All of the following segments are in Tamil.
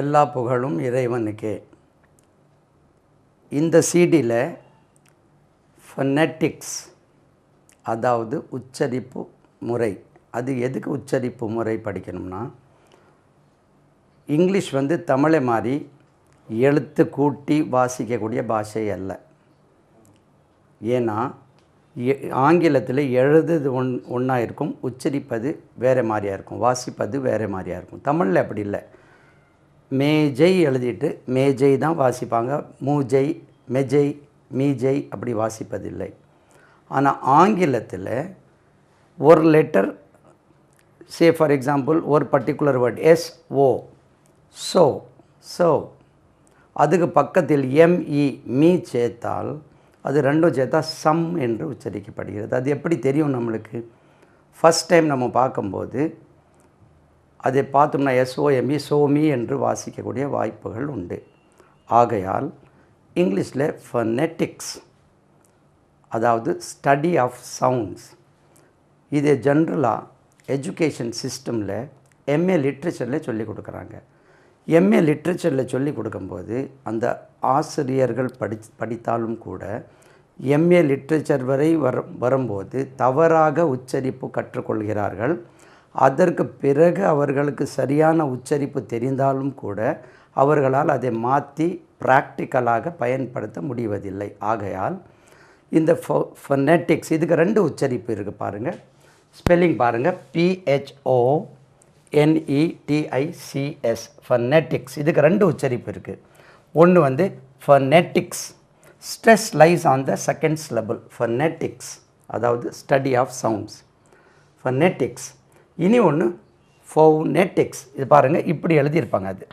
எல்லா புகழும் இறைவனுக்கே. இந்த சிடியில் ஃபனெட்டிக்ஸ், அதாவது உச்சரிப்பு முறை. அது எதுக்கு உச்சரிப்பு முறை படிக்கணும்னா, இங்கிலீஷ் தமிழை மாதிரி எழுத்து கூட்டி வாசிக்கக்கூடிய பாஷை அல்ல. ஏன்னா ஆங்கிலத்தில் எழுதுது ஒன்றா இருக்கும், உச்சரிப்பது வேறு மாதிரியாக இருக்கும், வாசிப்பது வேறு மாதிரியாக இருக்கும். தமிழில் அப்படி இல்லை. மேஜை எழுதிட்டு மேஜை தான் வாசிப்பாங்க, மூஜை, மெஜை, மீஜை அப்படி வாசிப்பதில்லை. ஆனால் ஆங்கிலத்தில் ஒரு லெட்டர், சே ஃபார் எக்ஸாம்பிள் ஒரு பர்டிகுலர் வேர்ட் SO, ஸோ அதுக்கு பக்கத்தில் ME, மீ சேர்த்தால் அது ரெண்டும் சேர்த்தா சம் என்று உச்சரிக்கப்படுகிறது. அது எப்படி தெரியும் நம்மளுக்கு? ஃபஸ்ட் டைம் நம்ம பார்க்கும்போது அதை பார்த்தோம்னா SOME, சோமி என்று வாசிக்கக்கூடிய வாய்ப்புகள் உண்டு. ஆகையால் இங்கிலீஷில் ஃபனெட்டிக்ஸ், அதாவது ஸ்டடி ஆஃப் சவுண்ட்ஸ், இது ஜென்ரலாக எஜுகேஷன் சிஸ்டமில் MA லிட்ரேச்சரில் சொல்லிக் கொடுக்குறாங்க. MA லிட்ரேச்சரில் சொல்லிக் கொடுக்கும்போது அந்த ஆசிரியர்கள் படித்தாலும் கூட MA லிட்ரேச்சர் வரை வரும்போது தவறாக உச்சரிப்பு கற்றுக்கொள்கிறார்கள். அதற்கு பிறகு அவர்களுக்கு சரியான உச்சரிப்பு தெரிந்தாலும் கூட அவர்களால் அதை மாற்றி ப்ராக்டிக்கலாக பயன்படுத்த முடிவதில்லை. ஆகையால் இந்த ஃபனெட்டிக்ஸ், இதுக்கு ரெண்டு உச்சரிப்பு இருக்குது பாருங்கள். ஸ்பெல்லிங் பாருங்கள், PHONETICS, ஃபனெட்டிக்ஸ். இதுக்கு ரெண்டு உச்சரிப்பு இருக்குது. ஒன்று phonetics, stress lies on the second syllable. Phonetics அதாவது ஸ்டடி ஆஃப் சவுண்ட்ஸ், ஃபனெட்டிக்ஸ். இனி ஒன்று ஃபௌனெட்டிக்ஸ். இது பாருங்கள், இப்படி எழுதியிருப்பாங்க. அது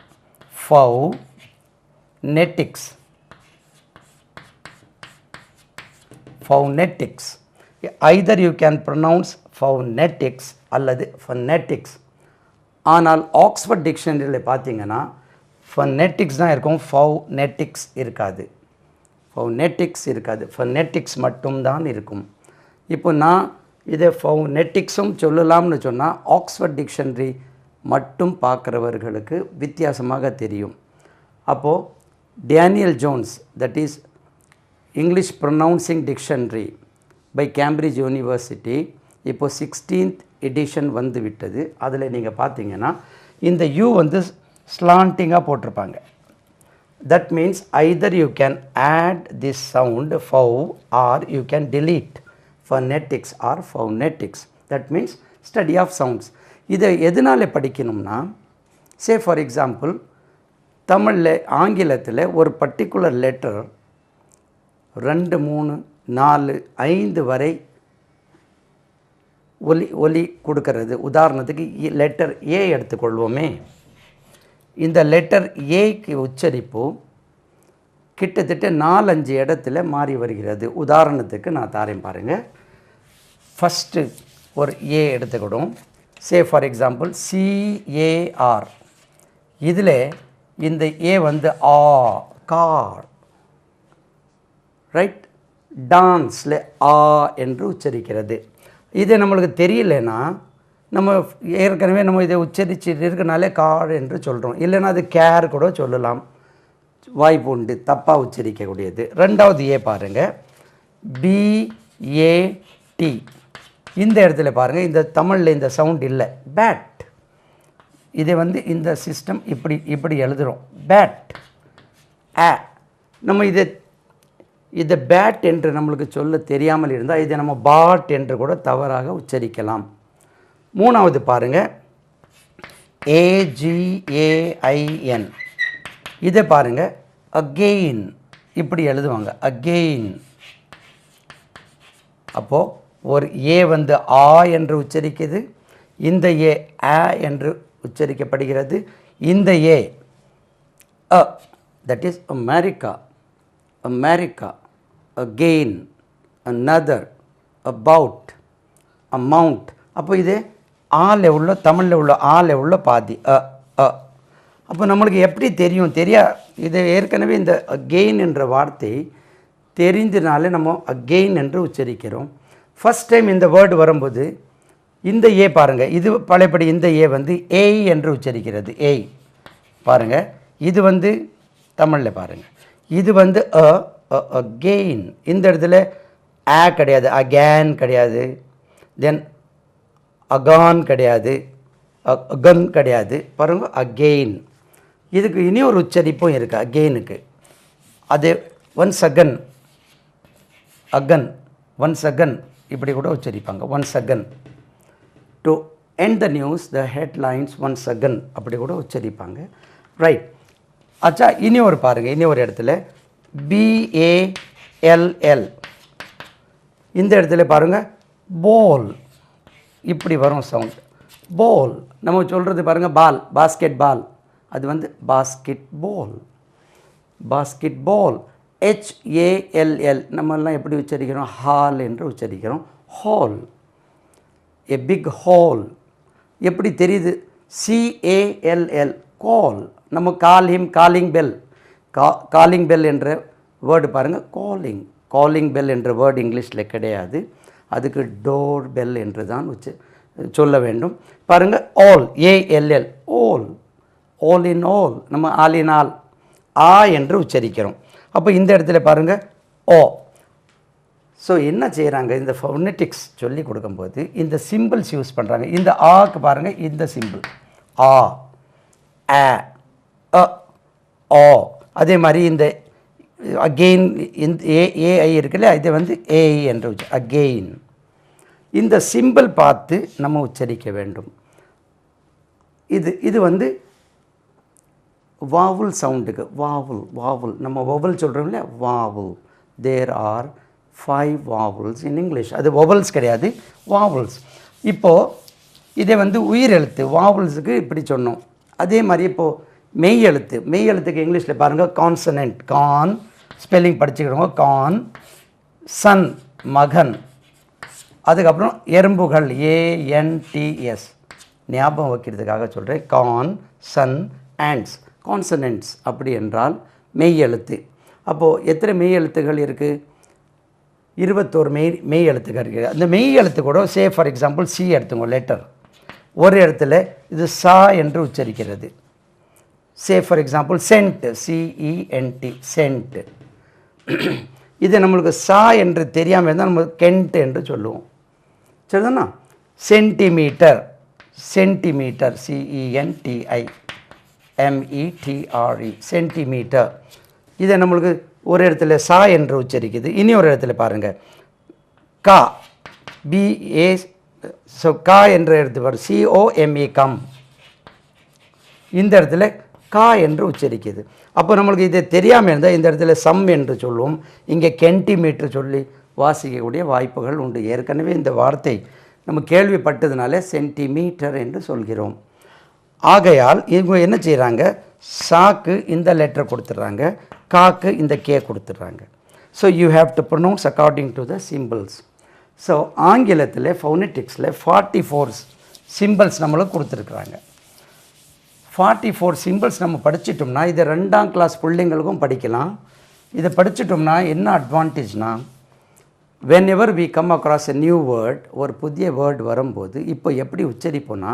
ஃபௌனெட்டிக்ஸ், ஃபௌனெட்டிக்ஸ். ஐதர் யூ கேன் ப்ரொனவுன்ஸ் ஃபௌனெட்டிக்ஸ் அல்லது ஃபனெட்டிக்ஸ். ஆனால் ஆக்ஸ்ஃபோர்ட் டிக்ஷனரியில் பார்த்தீங்கன்னா ஃபனெட்டிக்ஸ் தான் இருக்கும், ஃபௌனெட்டிக்ஸ் இருக்காது. ஃபௌனெட்டிக்ஸ் இருக்காது, ஃபனெட்டிக்ஸ் மட்டும்தான் இருக்கும். இப்போ நான் இதை ஃபௌனெட்டிக்ஸும் சொல்லலாம்னு சொன்னால் ஆக்ஸ்ஃபோர்ட் டிக்ஷனரி மட்டும் பார்க்குறவர்களுக்கு வித்தியாசமாக தெரியும். அப்போது Daniel Jones, that is English pronouncing dictionary by Cambridge University, இப்போது 16th எடிஷன் வந்து விட்டது. அதில் நீங்கள் பார்த்தீங்கன்னா இந்த யூ ஸ்லாண்டிங்காக போட்டிருப்பாங்க. That means either you can add this sound fow or you can delete phonetics or phonetics. That means study of sounds. இதை எதனால் படிக்கணும்னா, say for example தமிழில் ஆங்கிலத்தில் ஒரு பர்டிகுலர் லெட்டர் 2, 3, 4, 5 வரை ஒலி கொடுக்கறது. உதாரணத்துக்கு லெட்டர் A எடுத்துக்கொள்வோமே. இந்த லெட்டர் ஏக்கு உச்சரிப்பு கிட்டத்தட்ட 4-5 இடத்துல மாறி வருகிறது. உதாரணத்துக்கு நான் தாரேன் பாருங்கள். ஃபஸ்ட்டு ஒரு ஏ எடுத்துக்கிடும். Say for example CAR. இதில் இந்த ஏ ஆ, கார், ரைட். டான்ஸில் ஆ என்று உச்சரிக்கிறது. இது நம்மளுக்கு தெரியலனா நம்ம ஏற்கனவே நம்ம இதை உச்சரிச்சுட்டு இருக்கனாலே கார் என்று சொல்கிறோம். இல்லைன்னா அது கேர் கூட சொல்லலாம், வாய்ப்பு உண்டு தப்பாக உச்சரிக்கக்கூடியது. ரெண்டாவது ஏ பாருங்கள், BAT. இந்த இடத்துல பாருங்கள், இந்த தமிழில் இந்த சவுண்ட் இல்லை, பேட். இதை இந்த சிஸ்டம் இப்படி எழுதுகிறோம், பேட். நம்ம இதை பேட் என்று நம்மளுக்கு சொல்ல தெரியாமல் இருந்தால் இதை நம்ம பாட் என்று கூட தவறாக உச்சரிக்கலாம். மூணாவது பாருங்கள், AGAIN. இதை பாருங்கள், அகெயின் இப்படி எழுதுவாங்க, அகெயின். அப்போது ஒரு ஏ ஆ என்று உச்சரிக்குது, இந்த ஏ ஆ என்று உச்சரிக்கப்படுகிறது. இந்த A that is America, America. Again, another, about, amount. அப்போ இது ஆல உள்ள, தமிழில் உள்ள ஆல உள்ள பாதி அப்போ நம்மளுக்கு எப்படி தெரியா இது ஏற்கனவே இந்த அகெயின் என்ற வார்த்தை தெரிந்தனாலே நம்ம அகெயின் என்று உச்சரிக்கிறோம். ஃபஸ்ட் டைம் இந்த வேர்டு வரும்போது இந்த ஏ பாருங்கள், இது பழையபடி இந்த ஏ ஏய் என்று உச்சரிக்கிறது. ஏய் பாருங்கள், இது வந்து தமிழில் பாருங்கள், இது வந்து again. இந்த இடத்துல a கிடையாது, again கிடையாது, தென் அகான் கிடையாது, அகன் கிடையாது, பாருங்க again. இதுக்கு இனி ஒரு உச்சரிப்பும் இருக்குது அகெயினுக்கு. அது ஒன்ஸ் அகன், அகன், ஒன்ஸ் அகன் இப்படி கூட உச்சரிப்பாங்க. Once again. To end the news, the headlines once again அப்படி கூட உச்சரிப்பாங்க. ரைட். அச்சா இனி ஒரு பாருங்கள், இனி ஒரு இடத்துல BALL. இந்த இடத்துல பாருங்கள் பால் இப்படி வரும் சவுண்ட். பால் நம்ம சொல்கிறது பாருங்கள் பால், பாஸ்கெட் பால், அது வந்து basket ball. Basket ball HALL நம்மெல்லாம் எப்படி உச்சரிக்கிறோம்? ஹால் என்று உச்சரிக்கிறோம். Hall, a big hall. எப்படி தெரியுது? CALL, call. நம்ம call him, calling bell. Calling bell என்ற வேர்டு பாருங்கள், காலிங். காலிங் பெல் என்ற வேர்டு இங்கிலீஷில் கிடையாது, அதுக்கு டோர் பெல் என்று தான் சொல்ல வேண்டும். பாருங்கள் all, ALL, all. All in all, நம்ம ஆல் இன் ஆல் ஆ என்று உச்சரிக்கிறோம். அப்போ இந்த இடத்துல பாருங்கள் ஓ. ஸோ என்ன செய்கிறாங்க, இந்த ஃபோனெட்டிக்ஸ் சொல்லி கொடுக்கும்போது இந்த சிம்பிள்ஸ் யூஸ் பண்ணுறாங்க. இந்த ஆக்கு பாருங்கள், இந்த சிம்பிள் ஆ, ஆ, ஓ. அதே மாதிரி இந்த அகெயின், இந்த ஏஐ இருக்குல்ல, இதை வந்து ஏஐ என்று அகெயின். இந்த சிம்பிள் பார்த்து நம்ம உச்சரிக்க வேண்டும். இது வந்து வாவுல் சவுண்டுக்கு, வாவுல், வாவுல் நம்ம வவல் சொல்கிறோம் இல்லையா, vowel. There are 5 vowels in English. அது vowels கிடையாது, vowels. இப்போது இதை வந்து உயிர் எழுத்து vowelsக்கு இப்படி சொன்னோம். அதே மாதிரி இப்போது மெய் எழுத்து, மெய் எழுத்துக்கு இங்கிலீஷில் பாருங்கள் கான்சனன்ட், கான் ஸ்பெல்லிங் படிச்சுக்கிறோங்க, கான். சன், மகன். அதுக்கப்புறம் எறும்புகள், ANTS, ஞாபகம் வைக்கிறதுக்காக சொல்கிறேன். கான், சன், ஆண்ட்ஸ், கான்சனன்ட்ஸ் அப்படி என்றால் மெய் எழுத்து. அப்போது எத்தனை மெய் எழுத்துகள் இருக்குது? 21 மெய் எழுத்துக்கள் இருக்குது. அந்த மெய் எழுத்து கூட சே ஃபார் எக்ஸாம்பிள் சி எடுத்துங்க, லெட்டர். ஒரு இடத்துல இது சா என்று உச்சரிக்கிறது. Say for example cent, CENT, cent. இது நம்மளுக்கு சா என்று தெரியாமல் இருந்தால் நம்ம கென்ட் என்று சொல்லுவோம். சரிதானா? Centimetre, centimetre, CENTIMETRE, centimetre. இதை நம்மளுக்கு ஒரு இடத்துல சா என்று உச்சரிக்குது. இனி ஒரு இடத்துல பாருங்கள் கா, BA, ஸோ கா என்ற இடத்து வரும், COME, கம். இந்த இடத்துல கா என்று உச்சரிக்குது. அப்போ நம்மளுக்கு இது தெரியாமல் இருந்தால் இந்த இடத்துல சம் என்று சொல்லுவோம், இங்கே சென்டிமீட்டர் சொல்லி வாசிக்கக்கூடிய வாய்ப்புகள் உண்டு. ஏற்கனவே இந்த வார்த்தை நம்ம கேள்விப்பட்டதுனால சென்டிமீட்டர் என்று சொல்கிறோம். ஆகையால் இவங்க என்ன செய்கிறாங்க, சாக்கு இந்த லெட்டர் கொடுத்துட்றாங்க, காக்கு இந்த கே கொடுத்துட்றாங்க. So you have to pronounce according to the symbols. So ஆங்கிலத்தில் ஃபோனெட்டிக்ஸில் 44 சிம்பிள்ஸ் நம்மளுக்கு கொடுத்துருக்குறாங்க. 44 சிம்பிள்ஸ் நம்ம படிச்சிட்டோம்னா இதை 2ஆம் கிளாஸ் பிள்ளைங்களுக்கும் படிக்கலாம். இதை படிச்சிட்டோம்னா என்ன அட்வான்டேஜ்னா, whenever we come across a new word, ஒரு புதிய வேர்டு வரும்போது இப்போ எப்படி உச்சரிப்போன்னா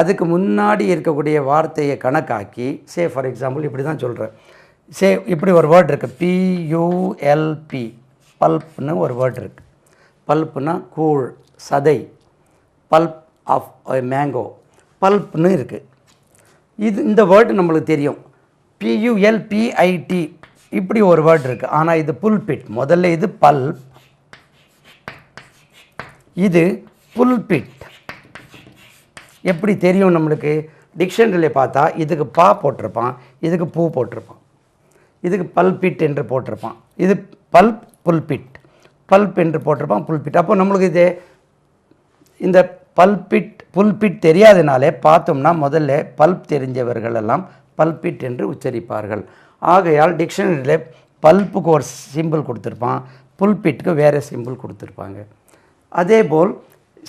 அதுக்கு முன்னாடி இருக்கக்கூடிய வார்த்தையை கணக்காக்கி, சே ஃபார் எக்ஸாம்பிள் இப்படி தான் சொல்கிறேன். சே இப்படி ஒரு வேர்டு இருக்குது, PULP, பல்ப்னு ஒரு வேர்டு இருக்குது. பல்ப்னா கூழ், சதை. பல்ப் ஆஃப் மேங்கோ, பல்ப்னு இருக்குது. இந்த வேர்டு நம்மளுக்கு தெரியும். PULPIT இப்படி ஒரு வேர்டு இருக்குது. ஆனால் இது புல்பிட். முதல்ல இது பல்ப், இது புல்பிட். எப்படி தெரியும் நம்மளுக்கு? டிக்ஷனரியில் பார்த்தா இதுக்கு பா போட்டிருப்பான், இதுக்கு பூ போட்டிருப்பான், இதுக்கு பல்பிட் என்று போட்டிருப்பான். இது பல்ப், புல்பிட், பல்ப் என்று போட்டிருப்பான், புல்பிட். அப்போ நம்மளுக்கு இது இந்த பல்பிட் புல்பிட் தெரியாதனாலே பார்த்தோம்னா முதல்ல பல்ப் தெரிஞ்சவர்கள் எல்லாம் பல்பிட் என்று உச்சரிப்பார்கள். ஆகையால் டிக்ஷனரியில் பல்ப்புக்கு ஒரு சிம்பிள் கொடுத்துருப்பான், புல்பிட்டுக்கு வேறு சிம்பிள் கொடுத்துருப்பாங்க. அதே போல்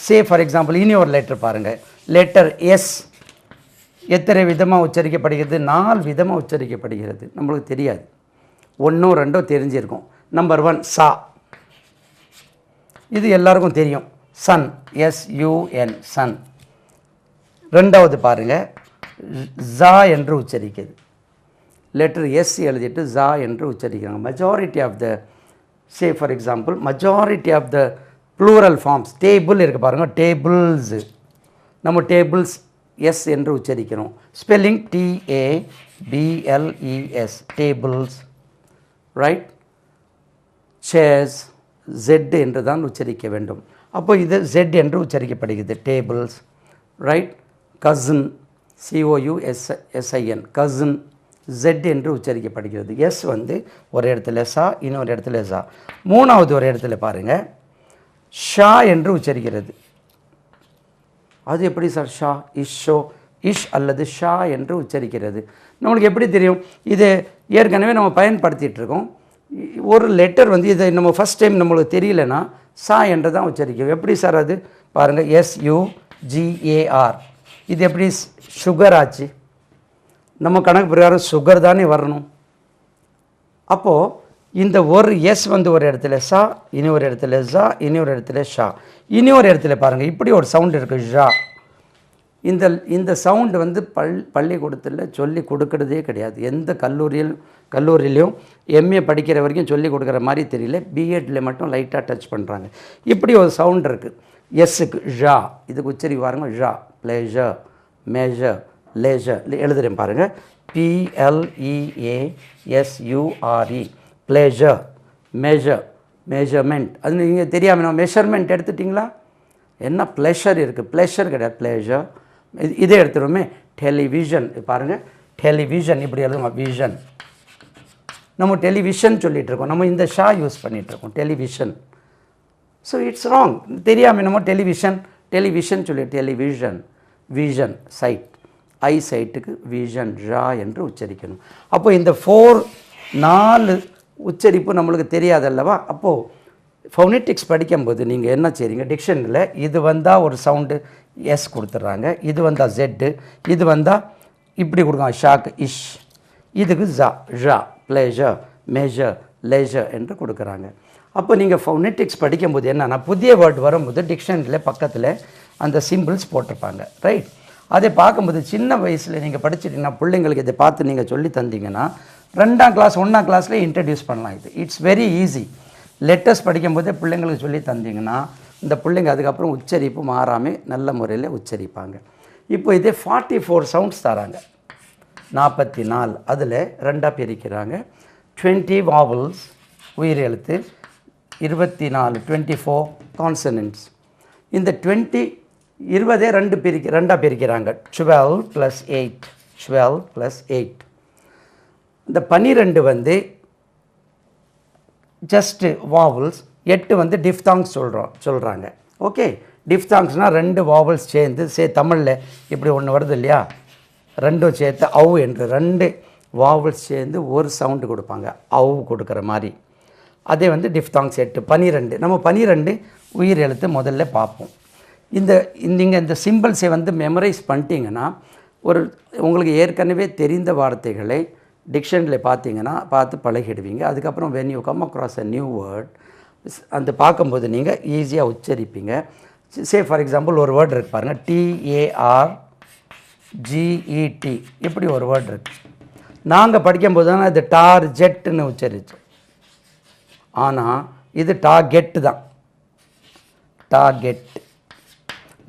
சே ஃபார் எக்ஸாம்பிள் இனி ஒரு லெட்டர் பாருங்கள், லெட்டர் எஸ் எத்தனை விதமாக உச்சரிக்கப்படுகிறது? 4 விதமாக உச்சரிக்கப்படுகிறது. நம்மளுக்கு தெரியாது, 1 2 தெரிஞ்சிருக்கும். நம்பர் 1 சா, இது எல்லாருக்கும் தெரியும். Sun, SUN, sun. 2வது பாருங்கள் ஜா என்று உச்சரிக்கிறது. லெட்டர் எஸ் எழுதிட்டு ஜா என்று உச்சரிக்கிறாங்க. Majority of the say for example majority of the plural forms table இருக்குது பாருங்கள், டேபிள்ஸு நம்ம டேபிள்ஸ் எஸ் என்று உச்சரிக்கிறோம். Spelling TABLES tables, right. Chairs Z என்று தான் உச்சரிக்க வேண்டும். அப்போ இது ஜெட் என்று உச்சரிக்கப்படுகிறது, tables, right. Cousin COUSIN cousin Z என்று உச்சரிக்கப்படுகிறது. எஸ் வந்து ஒரு இடத்துல சா, இன்னொரு இடத்துல சா. மூணாவது ஒரு இடத்துல பாருங்கள் ஷா என்று உச்சரிக்கிறது. அது எப்படி சார்? ஷா, இஷ்ஷோ, இஷ் அல்லது ஷா என்று உச்சரிக்கிறது. நம்மளுக்கு எப்படி தெரியும்? இது ஏற்கனவே நம்ம பயன்படுத்திகிட்ருக்கோம். ஒரு லெட்டர் வந்து இதை நம்ம ஃபஸ்ட் டைம் நம்மளுக்கு தெரியலனா சா என்று தான் உச்சரிக்கும். எப்படி சார் அது? பாருங்கள், SUGAR. இது எப்படி சுகர் ஆச்சு? நம்ம கணக்கு பிரகாரம் சுகர் தானே வரணும். அப்போது இந்த ஒரு எஸ் வந்து ஒரு இடத்துல சா, இன்னொரு இடத்துல ஜா, இன்னொரு இடத்துல ஷா. இன்னொரு இடத்துல பாருங்கள் இப்படி ஒரு சவுண்டு இருக்குது, ஷா. இந்த சவுண்டு வந்து பள்ளிக்கூடத்தில் சொல்லி கொடுக்கறதே கிடையாது. எந்த கல்லூரியிலையும் MA படிக்கிற வரைக்கும் சொல்லி கொடுக்குற மாதிரி தெரியல. பிஎட்டில் மட்டும் லைட்டாக டச் பண்ணுறாங்க. இப்படி ஒரு சவுண்ட் இருக்குது எஸ்ஸுக்கு, ஷா. இதுக்கு உச்சரி பாருங்க, ஷா. ப்ளேஷர், மேஜர், லேஜர் எழுதுகிறேன் பாருங்கள், PLEASURE ப்ளேஷர். Major, measurement. அது நீங்கள் தெரியாமல் நான் மெஷர்மெண்ட் எடுத்துட்டிங்களா? என்ன ப்ளஷர் இருக்குது? ப்ளஷர் கிடையாது, ப்ளேஷர். இதே எடுத்துருவோமே, டெலிவிஷன். பாருங்கள், டெலிவிஷன் இப்படி எழுதுமா, விஷன். நம்ம டெலிவிஷன் சொல்லிகிட்ருக்கோம், நம்ம இந்த ஷா யூஸ் பண்ணிகிட்ருக்கோம், டெலிவிஷன். So it's wrong. தெரியாமல் நம்ம டெலிவிஷன் சொல்லி டெலிவிஷன். விஷன், சைட், ஐ சைட்டுக்கு விஷன், ஷா என்று உச்சரிக்கணும். அப்போ இந்த 4 உச்சரிப்பு நம்மளுக்கு தெரியாதல்லவா? அப்போது ஃபோனெட்டிக்ஸ் படிக்கும்போது நீங்கள் என்ன செய்றீங்க, டிக்ஷனரியில் இது வந்தால் ஒரு சவுண்டு எஸ் கொடுத்துட்றாங்க, இது வந்தால் ஜெட்டு, இது வந்தால் இப்படி கொடுக்காங்க, ஷாக்கு, இஷ். இதுக்கு ஜா, ஷா, ப்ளேஷர், மேஜர், லேஜர் என்று கொடுக்குறாங்க. அப்போ நீங்கள் ஃபோனெட்டிக்ஸ் படிக்கும்போது என்னென்னா, புதிய வேர்டு வரும்போது டிக்ஷனரியில் பக்கத்தில் அந்த சிம்பிள்ஸ் போட்டிருப்பாங்க, ரைட். அதை பார்க்கும்போது சின்ன வயசில் நீங்கள் படிச்சிட்டிங்கன்னா பிள்ளைங்களுக்கு இதை பார்த்து நீங்கள் சொல்லி தந்தீங்கன்னா 2ஆம் கிளாஸ் 1ஆம் கிளாஸ்லேயே இன்ட்ரடியூஸ் பண்ணலாம். இது இட்ஸ் வெரி ஈஸி. லெட்டர்ஸ் படிக்கும்போதே பிள்ளைங்களுக்கு சொல்லி தந்தீங்கன்னா இந்த பிள்ளைங்க அதுக்கப்புறம் உச்சரிப்பு மாறாமல் நல்ல முறையில் உச்சரிப்பாங்க. இப்போ இதே 44 சவுண்ட்ஸ் தராங்க, 44. அதில் 2ஆக பிரிக்கிறாங்க. 20 வாவல்ஸ் உயிர் எழுத்து, 24 24 கான்சனன்ட்ஸ். இந்த 20 2ஆக பிரிக்கிறாங்க. 12 + 8 12 + 8. இந்த 12 வந்து ஜஸ்ட்டு வாவல்ஸ், 8 வந்து டிஃப்தாங்ஸ் சொல்கிறாங்க. ஓகே, டிஃப்தாங்ஸ்னால் 2 வாவல்ஸ் சேர்ந்து தமிழில் இப்படி ஒன்று வருது இல்லையா, 2 சேர்த்து அவு என்று 2 வாவல்ஸ் சேர்ந்து ஒரு சவுண்டு கொடுப்பாங்க, அவு கொடுக்குற மாதிரி. அதே வந்து டிஃப்தாங்ஸ் 8. 12 நம்ம 12 உயிர் எழுத்து முதல்ல பார்ப்போம். நீங்கள் இந்த சிம்பிள்ஸை வந்து மெமரைஸ் பண்ணிட்டீங்கன்னா உங்களுக்கு ஏற்கனவே தெரிந்த வார்த்தைகளை டிக்ஷனரியில் பார்த்து பழகிடுவீங்க. அதுக்கப்புறம் when you come across a new word அந்த பார்க்கும்போது நீங்கள் ஈஸியாக உச்சரிப்பீங்க. சே ஃபார் எக்ஸாம்பிள் ஒரு வேர்டு இருக்குது பாருங்கள், TARGET இப்படி ஒரு வேர்டு இருக்குது. நாங்கள் படிக்கும்போது தான் இது டார்ஜெட்டுன்னு உச்சரித்தோம். ஆனால் இது டார்கெட்டு தான், டார்கெட்.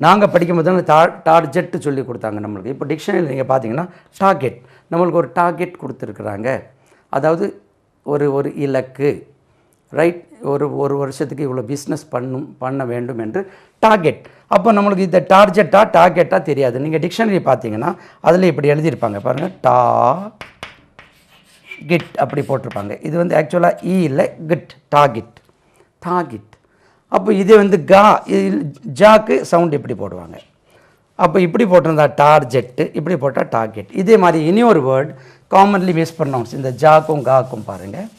நாங்கள் படிக்கும்போது தான் டார்ஜெட்டு சொல்லி கொடுத்தாங்க நம்மளுக்கு. இப்போ டிக்ஷனரியில் நீங்கள் பார்த்தீங்கன்னா டார்கெட், நம்மளுக்கு ஒரு டார்கெட் கொடுத்துருக்குறாங்க. அதாவது ஒரு இலக்கு, ரைட். ஒரு வருஷத்துக்கு இவ்வளோ பிஸ்னஸ் பண்ண வேண்டும் என்று டார்கெட். அப்போ நம்மளுக்கு இந்த டார்கெட்டாக தெரியாது. நீங்கள் டிக்ஷனரி பார்த்தீங்கன்னா அதில் இப்படி எழுதியிருப்பாங்க பாருங்கள், டார்கெட் அப்படி போட்டிருப்பாங்க. இது வந்து ஆக்சுவலாக இல்லை, கிட், டார்கெட். அப்போ இது வந்து ஜாக்கு சவுண்ட் இப்படி போடுவாங்க. அப்போ இப்படி போட்டிருந்தா டார்ஜெட்டு, இப்படி போட்டால் டார்கெட். இதே மாதிரி இன்னொரு வேர்டு காமன்லி மிஸ்ப்ரொனவுன்ஸ், இந்த ஜாக்கும் காக்கும் பாருங்கள்.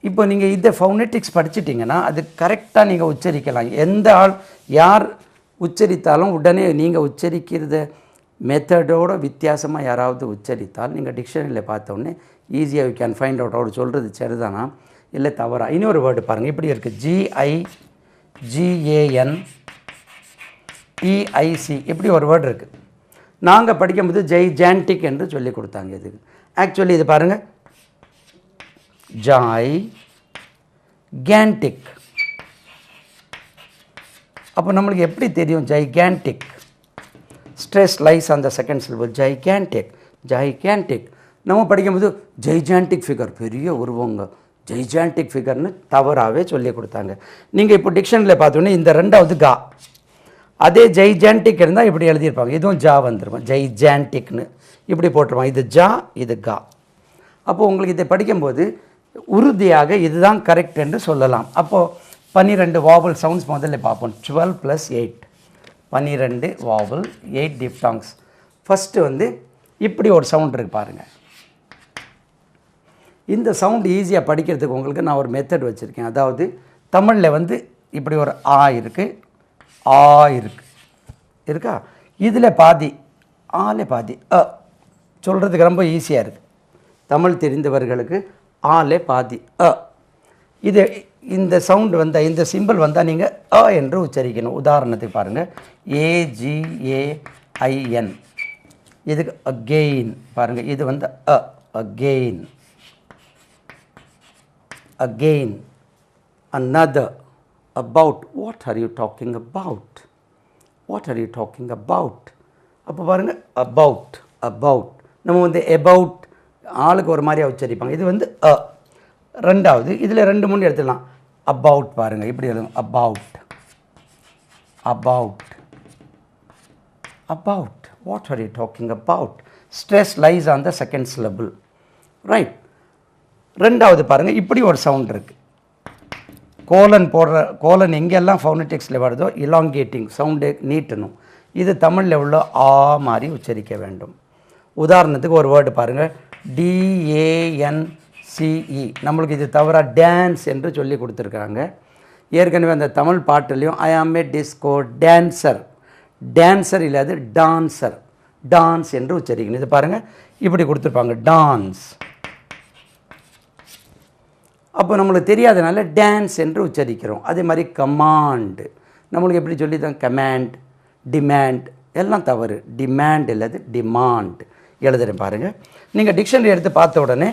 இப்போ நீங்கள் இந்த ஃபோனெட்டிக்ஸ் படிச்சிட்டிங்கன்னா அது கரெக்டாக நீங்கள் உச்சரிக்கலாம். எந்த ஆள் யார் உச்சரித்தாலும் உடனே நீங்கள் உச்சரிக்கிறத மெத்தடோட வித்தியாசமாக யாராவது உச்சரித்தால் நீங்கள் டிக்ஷனரியில் பார்த்தோன்னே ஈஸியாக யூ கேன் ஃபைண்ட் அவுட். அவர் சொல்கிறது சரிதானா இல்லை தவறா. இன்னொரு வேர்டு பாருங்கள், இப்படி இருக்குது, GIGANTIC இப்படி ஒரு வேர்டு இருக்குது. நாங்கள் படிக்கும்போது ஜெய்ஜான்டிக் என்று சொல்லி கொடுத்தாங்க. இதுக்கு ஆக்சுவலி இது பாருங்கள், ஜைகேண்டிக். அப்போ நம்மளுக்கு எப்படி தெரியும் gigantic? Stress lies on the second syllable. Gigantic. நம்ம படிக்கும்போது ஜெய்ஜான்டிக் ஃபிகர், பெரிய உருவங்க, ஜெய்ஜான்டிக் ஃபிகர்னு தவறாகவே சொல்லி கொடுத்தாங்க. நீங்கள் இப்போ டிக்ஷனரியில் பார்த்தோன்னே இந்த ரெண்டாவது கா, அதே ஜெய்ஜான்டிக் இருந்தால் இப்படி எழுதியிருப்பாங்க, இதுவும் ஜா வந்துருக்கும், ஜெய்ஜான்டிக்னு இப்படி போட்டுருவாங்க. இது ஜா, இது கா. அப்போது உங்களுக்கு இதை படிக்கும்போது உறுதியாக இதுதான் கரெக்ட் என்று சொல்லலாம். அப்போது 12 வாவல் சவுண்ட்ஸ் முதல்ல பார்ப்போம். 12 + 8, 12 வாவல், 8 டிப்டாங்ஸ். ஃபஸ்ட்டு வந்து இப்படி ஒரு சவுண்ட் இருக்குது பாருங்கள். இந்த சவுண்டு ஈஸியாக படிக்கிறதுக்கு உங்களுக்கு நான் ஒரு மெத்தட் வச்சுருக்கேன். அதாவது தமிழில் வந்து இப்படி ஒரு ஆ இருக்குது, ஆ இருக்கா, இதில் பாதி ஆலே பாதி சொல்கிறதுக்கு ரொம்ப ஈஸியாக இருக்குது. தமிழ் தெரிந்தவர்களுக்கு ஆலே பாதி இது. இந்த சவுண்டு வந்தால், இந்த சிம்பிள் வந்தால் நீங்கள் என்று உச்சரிக்கணும். உதாரணத்துக்கு பாருங்கள், AGAIN. இதுக்கு அகெயின் பாருங்கள், இது வந்து again, again, another, about. What are you talking about? What are you talking about? அப்போ பாருங்கள், about. நம்ம வந்து about ஆளுக்கு ஒரு மாதிரியாக உச்சரிப்பாங்க. இது வந்து ரெண்டாவது. இதில் 2 3 எடுத்துடலாம். about பாருங்கள், இப்படி எழுதும், about. What are you talking about? Stress lies on the second syllable. Right. ரெண்டாவது பாருங்கள், இப்படி ஒரு சவுண்ட் இருக்குது. கோலன் எங்கெல்லாம் ஃபோனடிக்ஸில் வருதோ இலாங்கேட்டிங் சவுண்டு நீட்டணும். இது தமிழில் உள்ள ஆ மாதிரி உச்சரிக்க வேண்டும். உதாரணத்துக்கு ஒரு வேர்டு பாருங்கள், DANCE. நம்மளுக்கு இது தவிர டான்ஸ் என்று சொல்லி கொடுத்துருக்காங்க. ஏற்கனவே அந்த தமிழ் பாட்டுலேயும் ஐ ஆம் ஏ டிஸ்கோ டான்சர், டான்சர் இல்லாது டான்சர், டான்ஸ் என்று உச்சரிக்கணும். இது பாருங்கள், இப்படி கொடுத்துருப்பாங்க, டான்ஸ். அப்போ நம்மளுக்கு தெரியாதனால டான்ஸ் என்று உச்சரிக்கிறோம். அதே மாதிரி கமாண்டு நம்மளுக்கு எப்படி சொல்லி தான், கமாண்ட், டிமாண்ட் எல்லாம் தவறு. டிமாண்ட் இல்லாது டிமாண்ட் எழுதுகிறேன் பாருங்கள். நீங்கள் டிக்ஷனரி எடுத்து பார்த்த உடனே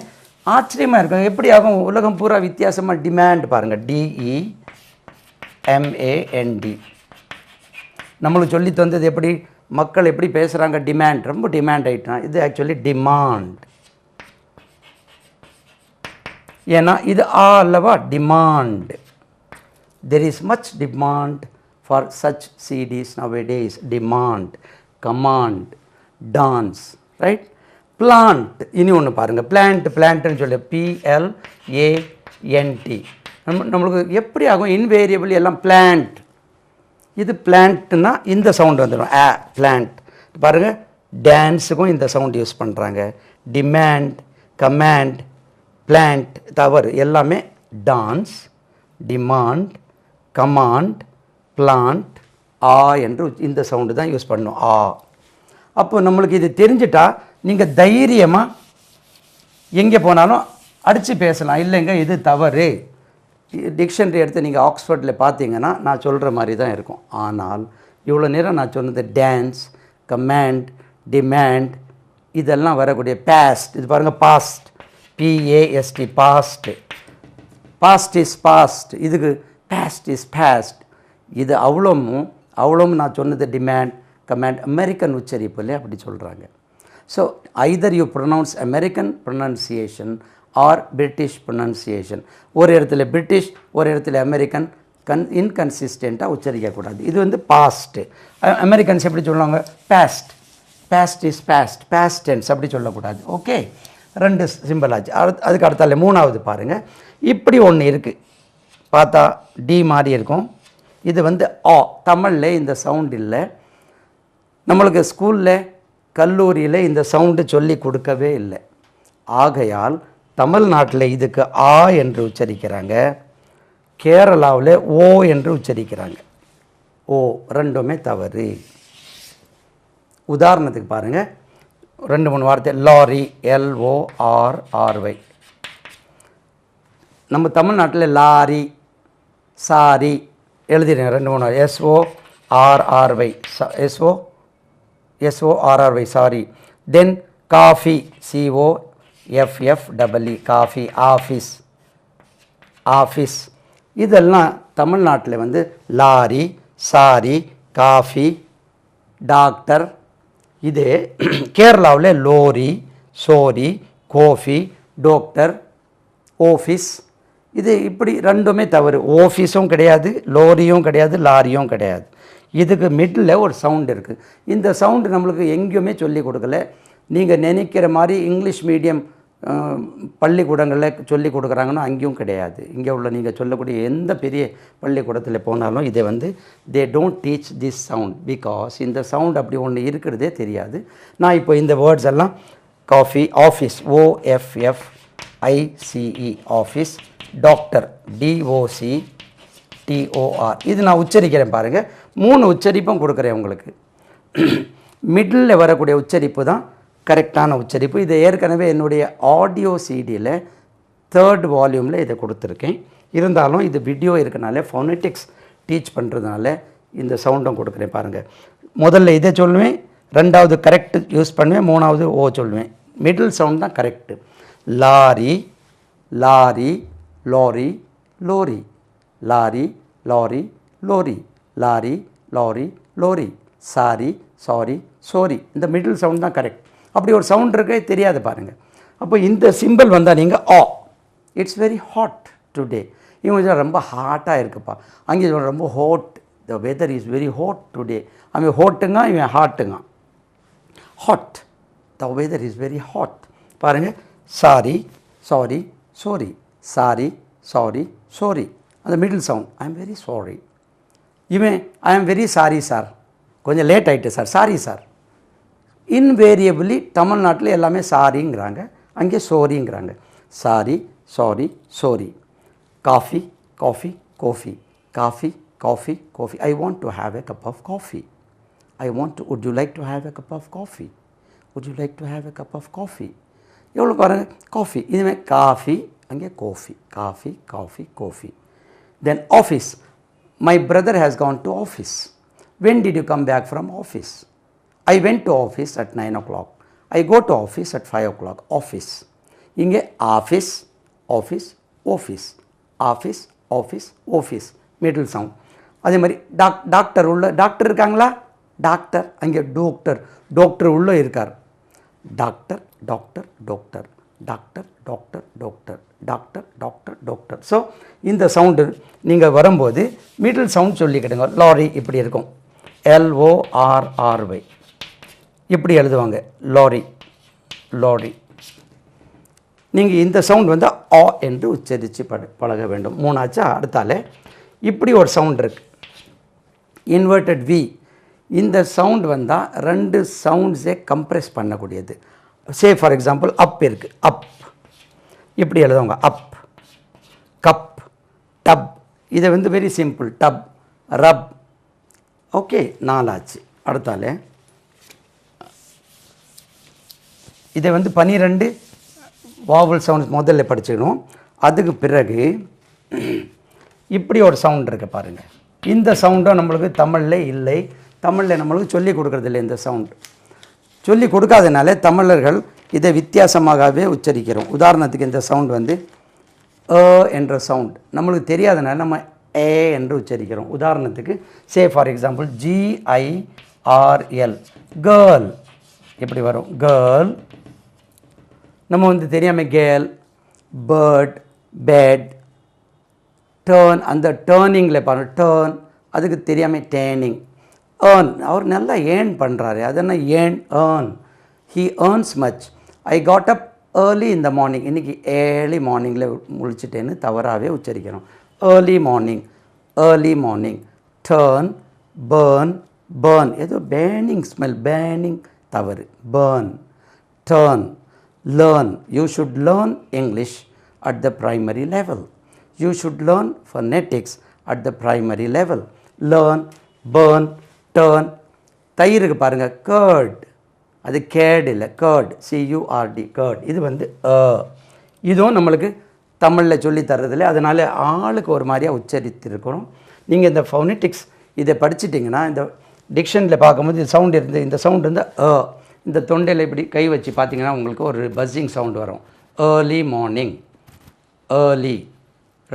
ஆச்சரியமாக இருக்கும், எப்படி ஆகும், உலகம் பூரா வித்தியாசமாக டிமாண்ட் பாருங்கள், DEMAND. நம்மளுக்கு சொல்லி தந்தது எப்படி, மக்கள் எப்படி பேசுகிறாங்க, டிமாண்ட், ரொம்ப டிமாண்ட் ஆகிட்டான். இது ஆக்சுவலி டிமாண்ட். ஏன்னா இது அல்லவா, demand. There is much demand for such CDs nowadays. Demand, command, dance. Right. Plant. இனி ஒன்று பாருங்கள், பிளான்ட்டுன்னு சொல்லி PLANT. நம்மளுக்கு எப்படி ஆகும், இன்வேரியபிள் எல்லாம் பிளான்ட். இது பிளான்ட்னா இந்த சவுண்டு வந்துடும், பிளான்ட். பாருங்கள், டான்ஸுக்கும் இந்த சவுண்ட் யூஸ் பண்ணுறாங்க. டிமாண்ட், கமாண்ட், பிளான்ட் தவறு. எல்லாமே டான்ஸ், டிமாண்ட், கமாண்ட், பிளான்ட், என்று இந்த சவுண்டு தான் யூஸ் பண்ணணும், அப்போ நம்மளுக்கு இது தெரிஞ்சிட்டா நீங்கள் தைரியமாக எங்கே போனாலும் அடித்து பேசலாம். இல்லைங்க இது தவறு. டிக்ஷனரி எடுத்து நீங்கள் ஆக்ஸ்ஃபோர்டில் பார்த்தீங்கன்னா நான் சொல்கிற மாதிரி தான் இருக்கும். ஆனால் இவ்வளோ நேரம் நான் சொன்னது டான்ஸ், கமாண்ட், டிமாண்ட் இதெல்லாம் வரக்கூடிய பாஸ்ட். இது பாருங்கள், past, PAST, past is past. இதுக்கு பாஸ்ட் இஸ் பாஸ்ட். இது அவ்வளவும் நான் சொன்னது டிமாண்ட், கமாண்ட் அமெரிக்கன் உச்சரிப்பில் அப்படி சொல்கிறாங்க. So either you pronounce American pronunciation or British pronunciation. ஒரு இடத்துல பிரிட்டிஷ், ஒரு இடத்துல அமெரிக்கன், இன்கன்சிஸ்டண்ட்டாக உச்சரிக்கக்கூடாது. இது வந்து பாஸ்ட்டு. அமெரிக்கன்ஸ் எப்படி சொல்லுவாங்க, பாஸ்ட் இஸ் பாஸ்ட் டென்ஸ் அப்படி சொல்லக்கூடாது. ஓகே, 2 சிம்பிள் ஆச்சு. அதுக்கு அடுத்தால 3வது பாருங்கள், இப்படி ஒன்று இருக்குது, பார்த்தா டி மாதிரி இருக்கும். இது வந்து தமிழில் இந்த சவுண்ட் இல்லை. நம்மளுக்கு ஸ்கூலில், கல்லூரியில் இந்த சவுண்டு சொல்லி கொடுக்கவே இல்லை. ஆகையால் தமிழ்நாட்டில் இதுக்கு என்று உச்சரிக்கிறாங்க, கேரளாவில் ஓ என்று உச்சரிக்கிறாங்க. ரெண்டுமே தவறு. உதாரணத்துக்கு பாருங்கள், 2 3 வார்த்தை, லாரி, LORRY. நம்ம தமிழ்நாட்டில் லாரி, சாரி எழுதிடுங்க. 2 3 SORRY, SO SORRY, sorry. Then coffee, COFFEE, coffee. Office, office. இதெல்லாம் தமிழ்நாட்டில் வந்து லாரி, சாரி, காஃபி, டாக்டர். இது கேரளாவில் lorry, sorry, coffee, doctor, office. இது இப்படி ரெண்டுமே தவறு. ஆஃபீஸும் கிடையாது, லோரியும் கிடையாது, லாரியும் கிடையாது. இதுக்கு மிடில் ஒரு சவுண்ட் இருக்குது. இந்த சவுண்டு நம்மளுக்கு எங்கேயுமே சொல்லி கொடுக்கல. நீங்கள் நினைக்கிற மாதிரி இங்கிலீஷ் மீடியம் பள்ளிக்கூடங்களில் சொல்லி கொடுக்குறாங்கன்னா அங்கேயும் கிடையாது. இங்கே உள்ள நீங்கள் சொல்லக்கூடிய எந்த பெரிய பள்ளிக்கூடத்தில் போனாலும் இதை வந்து they don't teach this sound. Because இந்த சவுண்ட் அப்படி ஒன்று இருக்கிறதே தெரியாது. நான் இப்போ இந்த வேர்ட்ஸ் எல்லாம் coffee, office, OFFICE, office, doctor, DOCTOR. இது நான் உச்சரிக்கிறேன் பாருங்கள். 3 உச்சரிப்பும் கொடுக்குறேன் உங்களுக்கு. மிடில் வரக்கூடிய உச்சரிப்பு தான் கரெக்டான உச்சரிப்பு. இதை ஏற்கனவே என்னுடைய ஆடியோ சிடியில் 3rd வால்யூமில் இதை கொடுத்துருக்கேன். இருந்தாலும் இது வீடியோ இருக்கனால ஃபோனெட்டிக்ஸ் டீச் பண்ணுறதுனால இந்த சவுண்டும் கொடுக்குறேன் பாருங்கள். முதல்ல இதை சொல்லுவேன், 2வது கரெக்ட் யூஸ் பண்ணுவேன், 3வது ஓ சொல்லுவேன். மிடில் சவுண்ட் தான் correct. Lorry, lorry, lorry, lorry, lorry, lorry, lorry, lorry, lorry, lorry, sorry, sorry, sorry. இந்த மிடில் சவுண்ட் தான் கரெக்ட். அப்படி ஒரு சவுண்ட் இருக்கே தெரியாது பாருங்கள். அப்போ இந்த சிம்பிள் வந்தால் நீங்கள் ஆ. It's very hot today. இவங்க ரொம்ப ஹாட்டாக இருக்குப்பா. அங்கே ரொம்ப hot, the weather is very hot today. அவன் ஹோட்டுங்க, இவன் ஹாட்டுங்க. Hot, the weather is very hot. பாருங்கள், sorry, sorry, sorry, sorry, sorry, sorry. அந்த middle sound I am very sorry. இவன் I am very sorry sir, கொஞ்சம் லேட் ஆகிட்டு சார், சாரி சார். இன்வேரியபிளி தமிழ்நாட்டில் எல்லாமே சாரிங்கிறாங்க, அங்கே சோரிங்கிறாங்க. Sorry, sorry, sorry. Coffee, coffee, Kofi, coffee, coffee, coffee. I want to have a cup of coffee. I want to, would you like to have a cup of coffee? Would you like to have a cup of coffee? எவ்வளோ பாருங்கள், காஃபி. இதுமாதிரி காஃபி, அங்கே coffee, coffee, coffee, coffee. Then office. My brother has gone to office. When did you come back from office? I went to office at 9 o'clock. I go to office at 5 o'clock. Office. இங்கே office, office, office, office, office, office. Middle sound. அதே மாதிரி டாக்டர் உள்ள, டாக்டர் இருக்காங்களா? டாக்டர், அங்கே டாக்டர், டாக்டர் உள்ளே இருக்கார். Doctor, doctor, doctor, doctor, doctor, doctor, doctor, doctor, doctor. So இந்த சவுண்டு நீங்கள் வரும்போது மிடில் சவுண்ட் சொல்லிக்கிடுங்க. லாரி இப்படி இருக்கும், LORRY இப்படி எழுதுவாங்க, லாரி, லாரி. நீங்கள் இந்த சவுண்ட் வந்து ஆ என்று உச்சரித்து பழக வேண்டும். 3ஆச்சா? அடுத்தால இப்படி ஒரு சவுண்ட் இருக்குது, இன்வெர்டட் வி. இந்த சவுண்ட் வந்தால் 2 சவுண்ட்ஸே கம்ப்ரெஸ் பண்ணக்கூடியது. சே ஃபார் எக்ஸாம்பிள் அப் இருக்குது, அப் இப்படி எழுதுவாங்க, அப். Cup, tub. இதை வந்து very simple, tub, rub. Okay, 4ஆச்சு. அடுத்தால இதை வந்து 12 வாவல் சவுண்ட்ஸ் முதல்ல படிச்சுக்கணும். அதுக்கு பிறகு இப்படி ஒரு சவுண்ட் இருக்குது பாருங்கள். இந்த சவுண்டும் நம்மளுக்கு தமிழில் இல்லை, தமிழில் நம்மளுக்கு சொல்லி கொடுக்குறதில்லை. இந்த சவுண்டு சொல்லி கொடுக்காதனால தமிழர்கள் இதை வித்தியாசமாகவே உச்சரிக்கிறோம். உதாரணத்துக்கு இந்த சவுண்ட் வந்து என்ற சவுண்ட் நம்மளுக்கு தெரியாதனால நம்ம ஏ என்று உச்சரிக்கிறோம். உதாரணத்துக்கு சே ஃபார் எக்ஸாம்பிள் GIRL, கேர்ள் எப்படி வரும்? கேர்ள். நம்ம வந்து தெரியாமல் கேர்ள், பேர்ட், பேட், டேர்ன். அந்த டேர்னிங்கில் பாருங்கள், டேர்ன். அதுக்கு தெரியாமல் டேர்னிங். ஏர்ன், அவர் நல்லா ஏர்ன் பண்ணுறாரு, அது என்ன earn, earn. He earns much. I got up early in the morning. இன்றைக்கி ஏர்லி மார்னிங்கில் முழிச்சிட்டேன்னு தவறாகவே உச்சரிக்கிறோம். Early morning, early morning. Turn, burn, burn. ஏதோ பேர்னிங் ஸ்மெல், பேர்னிங் தவறு, burn. Turn, learn. You should learn English at the primary level. You should learn phonetics at the primary level. Learn, burn, turn. தயிருக்கு பாருங்கள், கேர்ட். அது கேர்டு இல்லை, கேர்ட், CURD, கேர்ட். இது வந்து இதுவும் நம்மளுக்கு தமிழில் சொல்லி தர்றதில்லை. அதனால் ஆளுக்கு ஒரு மாதிரியாக உச்சரித்து இருக்கிறோம். நீங்கள் இந்த ஃபோனெட்டிக்ஸ் இதை படிச்சிட்டிங்கன்னா இந்த டிக்ஷனில் பார்க்கும்போது இந்த சவுண்ட் இருந்து இந்த சவுண்ட் வந்து இந்த தொண்டையில் இப்படி கை வச்சு பார்த்தீங்கன்னா உங்களுக்கு ஒரு பஸ்ஸிங் சவுண்ட் வரும். Early morning, early,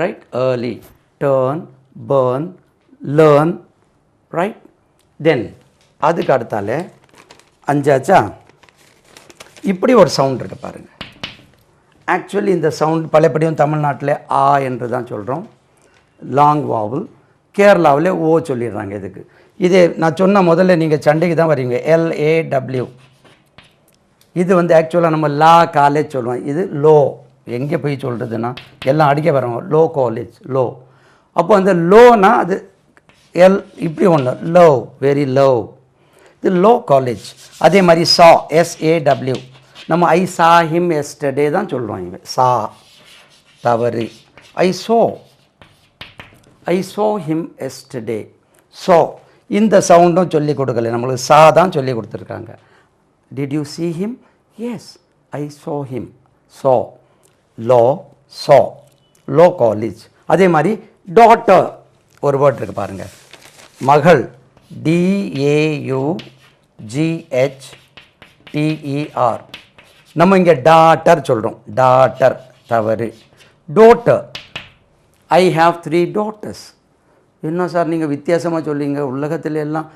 right, early, turn, burn, learn, right. Then அதுக்கு அடுத்தால 5 ஆச்சா. இப்படி ஒரு சவுண்ட் இருக்குது பாருங்கள். ஆக்சுவலி இந்த சவுண்ட் பழையபடியும் தமிழ்நாட்டில் ஆ என்று தான் சொல்கிறோம், லாங் வாவல். கேரளாவில் ஓ சொல்லிடுறாங்க இதுக்கு. இது நான் சொன்ன முதல்ல நீங்கள் சண்டைக்கு தான் வரீங்க, LAW. இது வந்து ஆக்சுவலாக நம்ம லா காலேஜ் சொல்லுவோம், இது லோ. எங்கே போய் சொல்கிறதுன்னா எல்லாம் அடிக்க வரோம், லோ காலேஜ், லோ. அப்போ அந்த லோனா அது இப்படி ஒன்று, லோ, வெரி லோ, இது லோ காலேஜ். அதே மாதிரி சா, SAW. நம்ம ஐ சா ஹிம் எஸ்டர்டே தான் சொல்கிறோம். இங்கே சா தவறு, I saw him yesterday. So இந்த சவுண்டும் சொல்லி கொடுக்கல, நம்மளுக்கு சா தான் சொல்லி கொடுத்துருக்காங்க. Did you see him? Yes, I saw him. So law college. அதே மாதிரி டாட்டர் ஒரு வேர்ட் இருக்குது பாருங்கள், மகள், DAUGHTER. நம்ம இங்கே டாட்டர் சொல்கிறோம், டாட்டர் தவறு. டோட்டர், ஐ ஹாவ் 3 daughters. என்ன சார் நீங்கள் வித்தியாசமாக சொல்லிங்க, உலகத்தில் எல்லாம்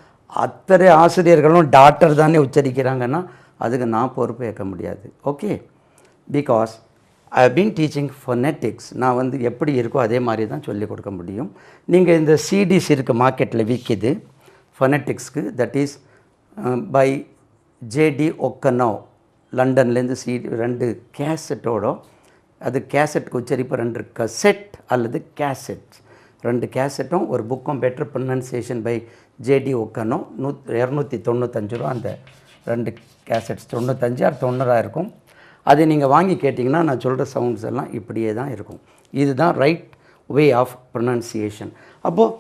அத்தனை ஆசிரியர்களும் டாக்டர் தானே உச்சரிக்கிறாங்கன்னா அதுக்கு நான் பொறுப்பு ஏற்க முடியாது. Okay, because I have been teaching phonetics. நான் வந்து எப்படி இருக்கோ அதே மாதிரி தான் சொல்லிக் கொடுக்க முடியும். நீங்கள் இந்த சிடிஸ் இருக்குது மார்க்கெட்டில் விற்கிது ஃபொனெட்டிக்ஸ்க்கு, that is by JD O'Connor, லண்டன்லேருந்து 2 கேசட்டோட, அது கேசட்டுக்கு உச்சரிப்பு 2 கசெட் அல்லது கேசட், 2 கேசட்டும் ஒரு புக்கும், better pronunciation by JD O'Connor, 295 ரூபா. அந்த 2 கேசட்ஸ் 95 ஆர் 90 இருக்கும். அதை நீங்கள் வாங்கி கேட்டிங்கன்னா நான் சொல்கிற சவுண்ட்ஸ் எல்லாம் இப்படியே தான் இருக்கும். இதுதான் ரைட் வே ஆஃப் ப்ரொனன்சியேஷன். அப்போது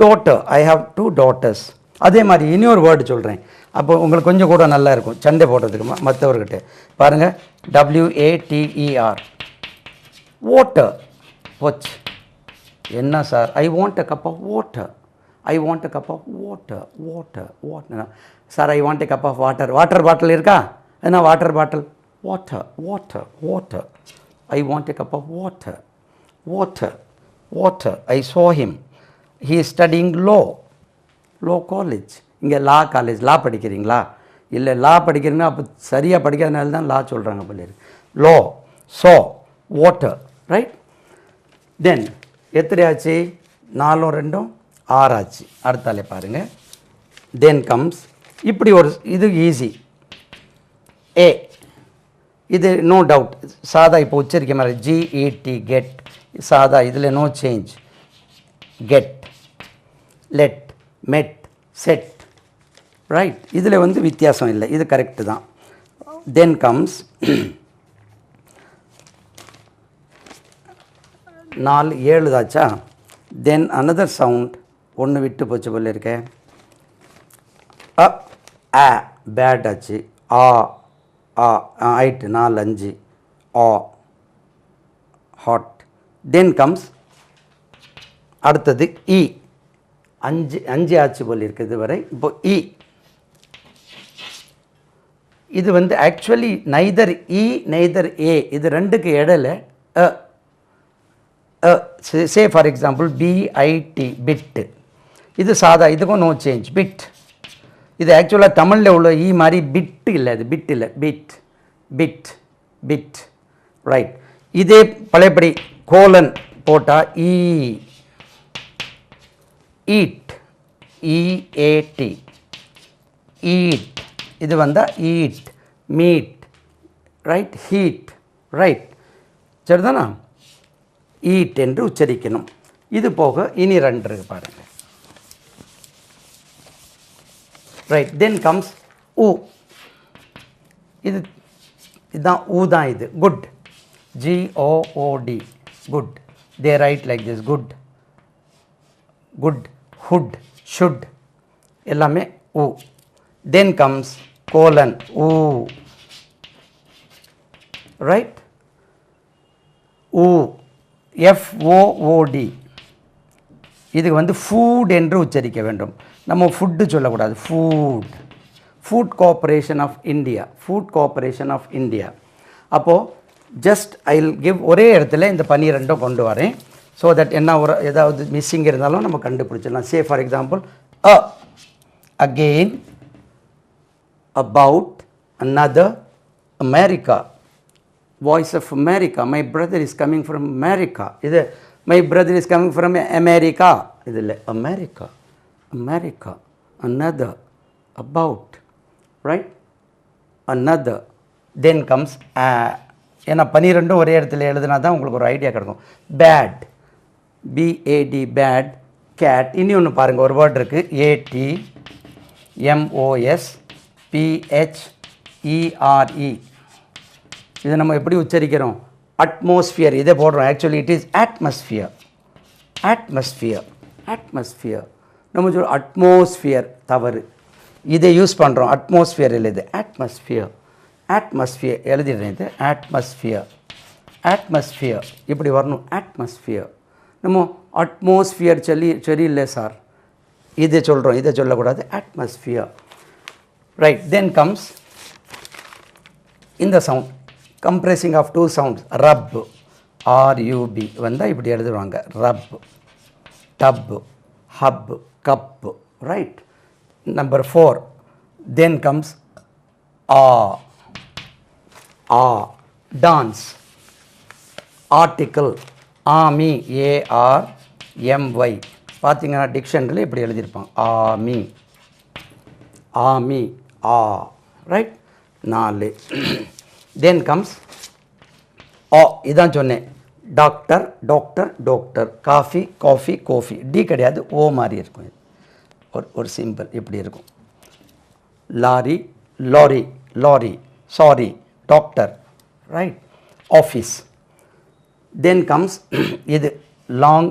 டாட்டர், ஐ ஹாவ் 2 daughters. அதே மாதிரி இன்னொரு வேர்டு சொல்கிறேன், அப்போ உங்களுக்கு கொஞ்சம் கூட நல்லா இருக்கும் சண்டை போடுறதுக்கு மற்றவர்கிட்ட. பாருங்கள், WATER, வாட்டர், வாட்ச். என்ன sir, I want a cup of water, I want a cup of water, water, water. Sir I want a cup of water, water bottle இருக்கா, என்ன water bottle, water, water, water, I want a cup of water, water, water. ஐ saw him, he is studying law college. இங்கே லா காலேஜ், லா படிக்கிறீங்களா, இல்லை லா படிக்கிறீங்கன்னா அப்போ சரியாக படிக்கிறதுனால தான் லா சொல்கிறாங்க போல இருக்கு. Low, so, water, right. Then எத்தனை ஆச்சு, 4 2 6 ஆச்சு. அடுத்தாலே பாருங்கள், தென் கம்ஸ், இப்படி ஒரு இது ஈஸி, ஏ. இது நோ டவுட் சாதா, இப்போ உச்சரிக்க மாதிரி GET, கெட், சாதா, இதில் no change. Get, let, met, set, right. இதில் வந்து வித்தியாசம் இல்லை, இது கரெக்டு தான். தென் கம்ஸ் 4 7 தாச்சா. தென் அனதர் சவுண்ட் ஒன்று விட்டு போச்சு போல இருக்கேன். ஆ பேட் ஆச்சு. ஆயிட்டு 4 5 ஹாட். தென் கம்ஸ் அடுத்தது இ, 5 ஆச்சு போல் இருக்குது வரை. இப்போ இ, இது வந்து ஆக்சுவலி நைதர் இ நைதர் ஏ, இது 2க்கு இடையில சே ஃபார் எக்ஸாம்பிள் BIT, பிட். இது சாதா, இதுக்கும் நோ சேஞ்ச், பிட். இது ஆக்சுவலாக தமிழில் உள்ள இ மாதிரி பிட்டு இல்லை, அது பிட் இல்லை, பிட், பிட், பிட், ரைட். இதே பழையபடி கோலன் போட்டால் இ, ஈட், EAT, ஈட். இது வந்தால் eat, meet, right, heat, right, சரிதானா. ஈட் என்று உச்சரிக்கணும். இது போக இனி 2 இருக்கு பாருங்கள், ரைட். தென் கம்ஸ் ஊ, இதுதான் ஊ தான். இது good, GOOD, good. They right like this, good, good, hood, should, எல்லாமே ஊ. தென் கம்ஸ் கோலன், ஊ, ரைட். ஊ, FOOD, இதுக்கு வந்து ஃபுட் என்று உச்சரிக்க வேண்டும். நம்ம ஃபுட்டு சொல்லக்கூடாது. Food corporation of India. Food corporation of India. அப்போது ஜஸ்ட் ஐ வில் கிவ் ஒரே இடத்துல இந்த 12 கொண்டு வரேன். ஸோ தட் என்ன ஒரு ஏதாவது மிஸ்ஸிங் இருந்தாலும் நம்ம கண்டுபிடிச்சிடலாம். சே for example again, about, another, America, voice of America, my brother is coming from America. இது my brother is coming from America. இது இல்லை, America, another, about, right, another. Then comes ஏன்னா 12 ஒரே இடத்துல எழுதுனா தான் உங்களுக்கு ஒரு ஐடியா கிடைக்கும். Bad, BAD, bad. கேட். இனி ஒன்று பாருங்கள், ஒரு வேர்ட் இருக்குது, ATMOSPHERE. இதை நம்ம எப்படி உச்சரிக்கிறோம்? அட்மாஸ்பியர். இதை போடுறோம். Actually it is atmosphere. நம்ம சொல்ல அட்மாஸ்பியர் தவறு. இதை யூஸ் பண்ணுறோம். அட்மாஸ்பியர் இல்லை, இது அட்மாஸ்பியர் எழுதிடுறேன். இது அட்மாஸ்பியர் இப்படி வரணும். அட்மாஸ்பியர். நம்ம அட்மாஸ்பியர் சரியில்லை சார், இதை சொல்கிறோம். இதை சொல்லக்கூடாது. அட்மாஸ்பியர். ரைட். தென் கம்ஸ் இந்த sound compressing of 2 sounds. Rub, RUB வந்தால் இப்படி எழுதுவாங்க. Rub, dub, hub, cup. Right. Number 4. Then comes dance. Article, army, ARMY. பார்த்தீங்கன்னா டிக்ஷனரியில் இப்படி எழுதியிருப்பாங்க. ஆமி, ரைட். 4. தென் கம்ஸ் இதான் சொன்னேன். Doctor, coffee. டி கிடையாது, ஓ மாதிரி இருக்கும். ஒரு சிம்பிள் இப்படி இருக்கும். Lorry, sorry, doctor, right. Office. Then comes இது long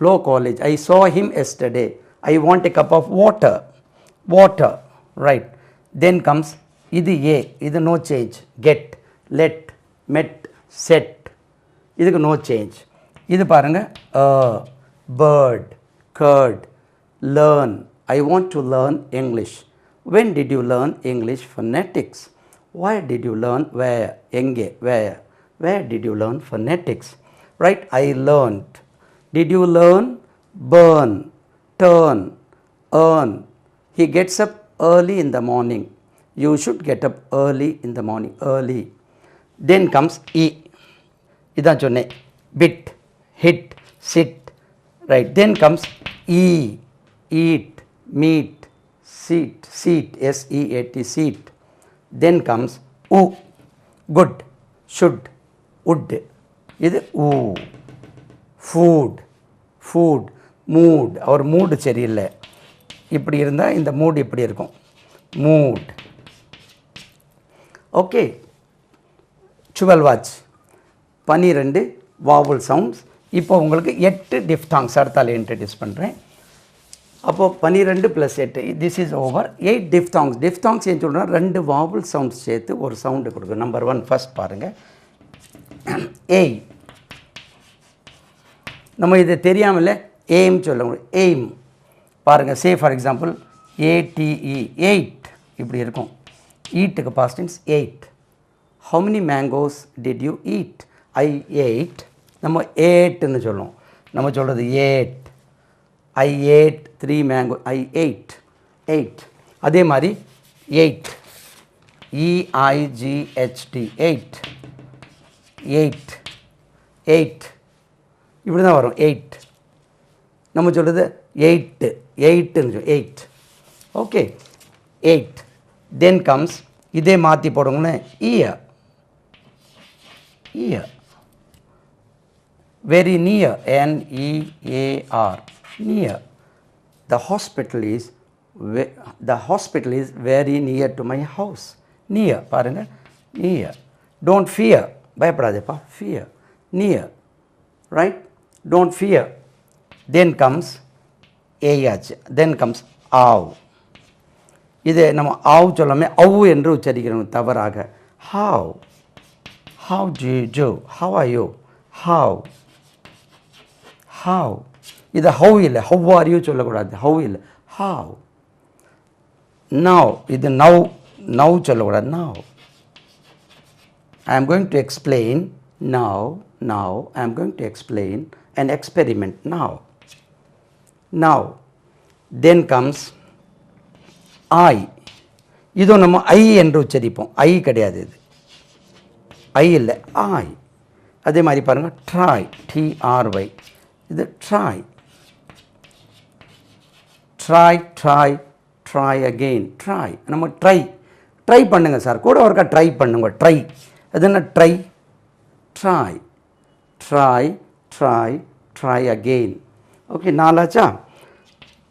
low college. I saw him yesterday. I want a cup of water, right. Then comes இது இது no change. Get, let, met, set. இதுக்கு no change. இது பாருங்க, bird, curd, learn. I want to learn English. When did you learn English? Phonetics. Why did you learn? Where, எங்கே, where did you learn phonetics? Right. I learned. Did you learn? Burn, turn, earn. He gets up early in the morning. You should get up early in the morning. Early. Then comes இதான் சொன்னேன். Bit, hit, sit. Right. Then comes eat, meet, seat, SEAT, seat. Then comes good, should, would. இது ஃபுட், மூட். அவர் மூடு சரியில்லை. இப்படி இருந்தால் இந்த மூடு இப்படி இருக்கும். மூட். ஓகே. 12 வாட்ச். 12 வாவல் சவுண்ட்ஸ். இப்போ உங்களுக்கு 8 டிஃப்தாங்ஸ் அடுத்தால இன்ட்ரடியூஸ் பண்ணுறேன். அப்போது 12 + 8, திஸ் இஸ் ஓவர். 8 டிஃப்தாங்ஸ் ஏன் சொல்கிறேன்னா 2 வாவல் சவுண்ட்ஸ் சேர்த்து ஒரு சவுண்டு கொடுக்கும். நம்பர் 1 ஃபஸ்ட் பாருங்கள். ஏய். நம்ம இது தெரியாமல் எய்ம் சொல்ல முடியும். எய்ம் பாருங்கள். சே ஃபார் எக்ஸாம்பிள் ATE, 8 இப்படி இருக்கும். ஈட்டுக்கு past tense 8. How many mangoes did you eat? I ate. நம்ம 8ன்னு சொல்லுவோம். நம்ம சொல்கிறது 8. I ate 3 mango. I ate 8. அதே மாதிரி 8, EIGHT, 8 இப்படி தான் வரும். 8 நம்ம சொல்கிறது 8ன்னு சொல்லி 8. ஓகே. 8. தென் கம்ஸ் இதே மாற்றி போடுங்கன்னு ear. Very near, NEAR, near. The hospital is very near to my house. Near பாருங்கள். நியர். Don't fear. பயப்படாதேப்பா. Fear. Near. Right. Don't fear. Then comes ஏயாச்சு. Then comes ஆவ். இது நம்ம ஆவ் சொல்லாமல் அவு என்று உச்சரிக்கிறோம் தவறாக. How do you do? How are you? How இது how இல்லை, how are you சொல்லக்கூடாது, how இல்லை, how. Now இது now சொல்லக்கூடாது, now. I am going to explain now I am going to explain an experiment now. Then comes I. இது நம்ம I என்று உச்சரிப்போம், I கிடையாது, இது I இல்லை, I. அதே மாதிரி பாருங்கள், try, try, இது try again, try. நம்ம ட்ரை பண்ணுங்க சார், கூட ஒருக்கா ட்ரை பண்ணுங்க, ட்ரை. அது என்ன ட்ரை, ட்ரை again. ஓகே, நாலாச்சா.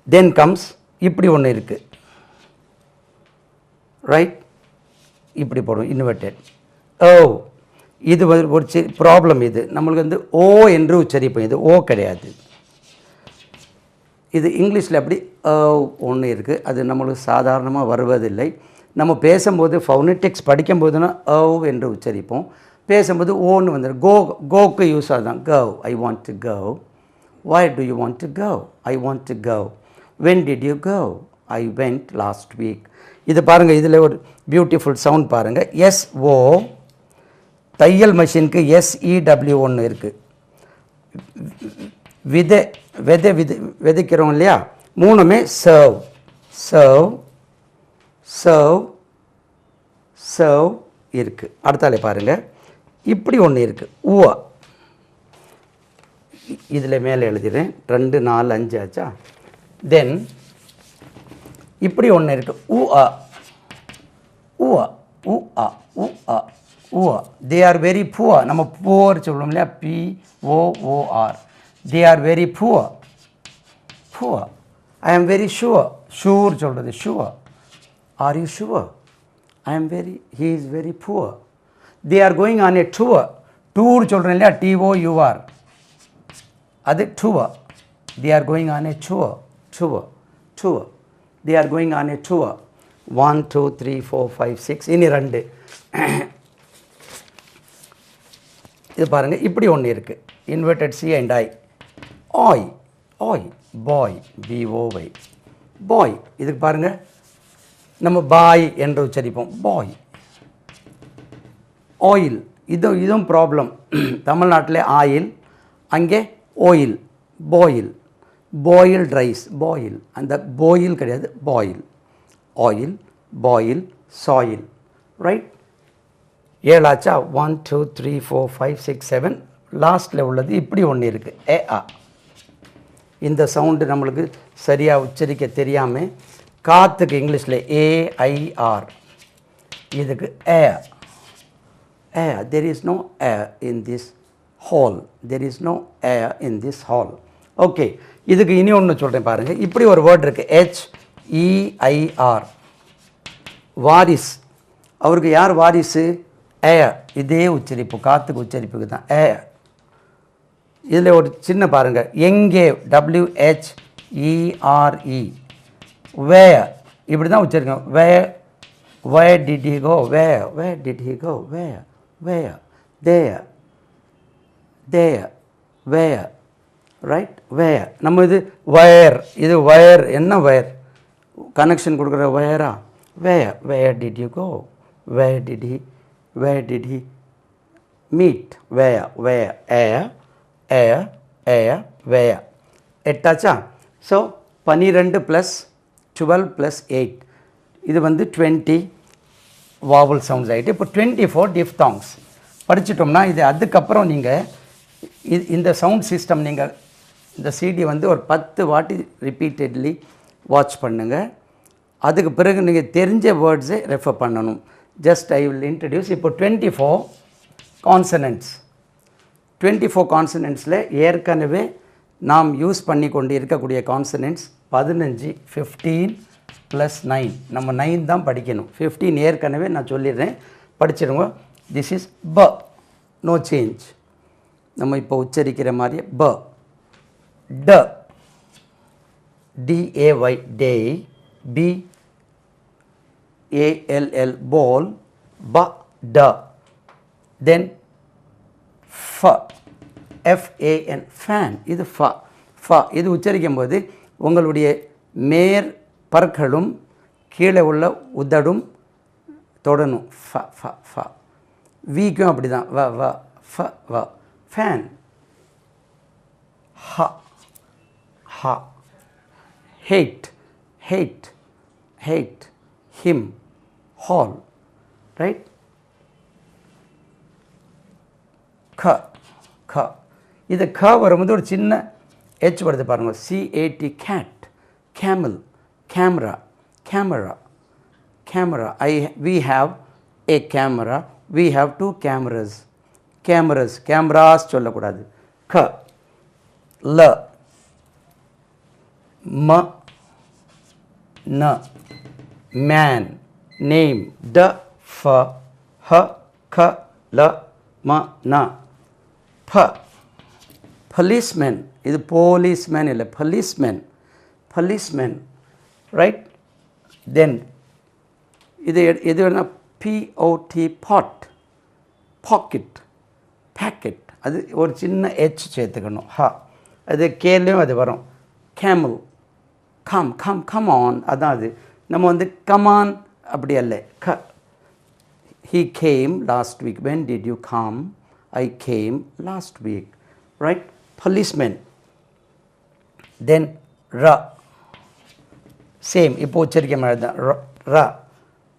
தென் கம்ஸ் இப்படி ஒன்று இருக்குது, ரைட், இப்படி போடும் இன்வெர்டட். ஓ, இது ஒரு ப்ராப்ளம். இது நம்மளுக்கு வந்து ஓ என்று உச்சரிப்போம், இது ஓ கிடையாது. இது இங்கிலீஷில் அப்படி ஒன்று இருக்குது, அது நம்மளுக்கு சாதாரணமாக வருவதில்லை. நம்ம பேசும்போது ஃபோனடிக்ஸ் படிக்கும்போதுனா என்று உச்சரிப்போம், பேசும்போது ஓன்னு வந்துடும். கோக்கு யூஸ் ஆகுதான், go, I want to go. why do you want to go, I want to go. when did you go, I went last week. இது பாருங்கள், இதில் ஒரு பியூட்டிஃபுல் சவுண்ட் பாருங்கள், SO. தையல் மிஷினுக்கு SEW ஒன்று இருக்குது. விதைக்கிறோம் இல்லையா, மூணுமே சர்வ் இருக்குது. அடுத்தாலே பாருங்கள், இப்படி ஒன்று இருக்குது, ஊவா. இதில் மேலே எழுதிடுறேன், 2 4 5 ஆச்சா. தென் இப்படி ஒன்று இருக்குது, ஊஆ. They are very poor. நம்ம புவர் சொல்லுவோம் இல்லையா, POOR. They are very poor. I am very sure சொல்கிறது, sure. Are you sure? I am very, he is very poor. They are going on a tour சொல்கிறேன் இல்லையா, TOUR, அது tour. They are going on a tour. They are going on a tour. 1 2 3 4 5 6. இனி 2. இது பாருங்கள், இப்படி ஒன்று இருக்குது, இன்வெர்டட் C and I. ஆய், பாய், BOY, பாய். இதுக்கு பாருங்கள், நம்ம பாய் என்று உச்சரிப்போம், பாய். ஆயில், இதுவும் ப்ராப்ளம். தமிழ்நாட்டில் ஆயில், அங்கே ஆயில், பாயில்ட் ரைஸ், பாயில். அந்த பாயில் கிடையாது, boil. Oil, boil, soil, right. 7 ஆச்சா. 1 2 3 4 5 6 7. லாஸ்ட்டில் உள்ளது இப்படி ஒன்று இருக்குது, AR. இந்த சவுண்டு நம்மளுக்கு சரியாக உச்சரிக்க தெரியாமல், காற்றுக்கு இங்கிலீஷில் AIR, இதுக்கு ஏர். There is no air in this hall. Okay, இதுக்கு இனி ஒன்று சொல்கிறேன் பாருங்கள், இப்படி ஒரு வேர்ட் இருக்குது, HEIR, வாரிஸ். அவருக்கு யார் வாரிசு? ஏர். இதே உச்சரிப்பு, காற்றுக்கு உச்சரிப்புக்கு தான் ஏர். இதில் ஒரு சின்ன பாருங்கள், எங்கே, WHERE, வேர். இப்படி தான் உச்சரிக்கணும், where did he go, where did he go, where there, where, right, where. நம்ம இது wire, இது wire. என்ன wire? கனெக்ஷன் கொடுக்குற wire-ஆ? where did you go, where did he meet, where, air, where. 8 ஆச்சா. ஸோ 12 + 12 + 8, இது வந்து 20 வாவல் சவுண்ட்ஸ் ஆகிட்டு. இப்போ 24 டிஃப்தாங்ஸ் படிச்சிட்டோம்னா, இது அதுக்கப்புறம் நீங்கள் இந்த சவுண்ட் சிஸ்டம் நீங்கள் இந்த CD வந்து ஒரு 10 வாட்டி ரிப்பீட்டட்லி வாட்ச் பண்ணுங்கள். அதுக்கு பிறகு நீங்கள் தெரிஞ்ச வேர்ட்ஸை ரெஃபர் பண்ணணும். Just I will introduce. இப்போ 24 கான்சனன்ட்ஸ். 24 கான்சனன்ட்ஸில் ஏற்கனவே நாம் யூஸ் பண்ணி கொண்டு இருக்கக்கூடிய கான்சனன்ட்ஸ் 15, 15 + 9. நம்ம 9 தான் படிக்கணும். 15 ஏற்கனவே நான் சொல்லிடுறேன், படிச்சிடுங்க. திஸ் இஸ் ப, நோ சேஞ்ச். நம்ம இப்போ உச்சரிக்கிற மாதிரியே ப. ட, DAY, டே. BALL, ball. ப, ட. தென் FAN, FAN. இது ஃபா. இது உச்சரிக்கும் போது உங்களுடைய மேற் பற்களும் கீழே உள்ள உதடும் தொடணும். ஃப ஃப ஃப. வீக்கும் அப்படி தான். வ வ ஃப வ. ஃபேன். ஹ ஹ. Hat hat hat. Him hall. Right. க க. இது க வரும்போது ஒரு சின்ன ஹெச் வருது பாருங்கள். CAT cat. Camel. Camera. Camera. Camera. we have a camera. we have 2 cameras. cameras. cameras சொல்லக்கூடாது. க. ல. ம. ந. man. name. ட. ஃப. ஹ. க. ல. ம. ந. ப. policeman. இது policeman இல்லை, policeman. policeman. right. then இது எது வேணா POT pot. pocket. packet. அது ஒரு சின்ன H சேர்த்துக்கணும். ஹ. அது கேலையும் அது வரும். camel. come on. அதான் அது. நம்ம வந்து come on அப்படி அல்ல. க. he came last week. when did you come? I came last week. right. policeman. then ra. same. இப்போ உச்சரிக்க மாதிரி தான். ra.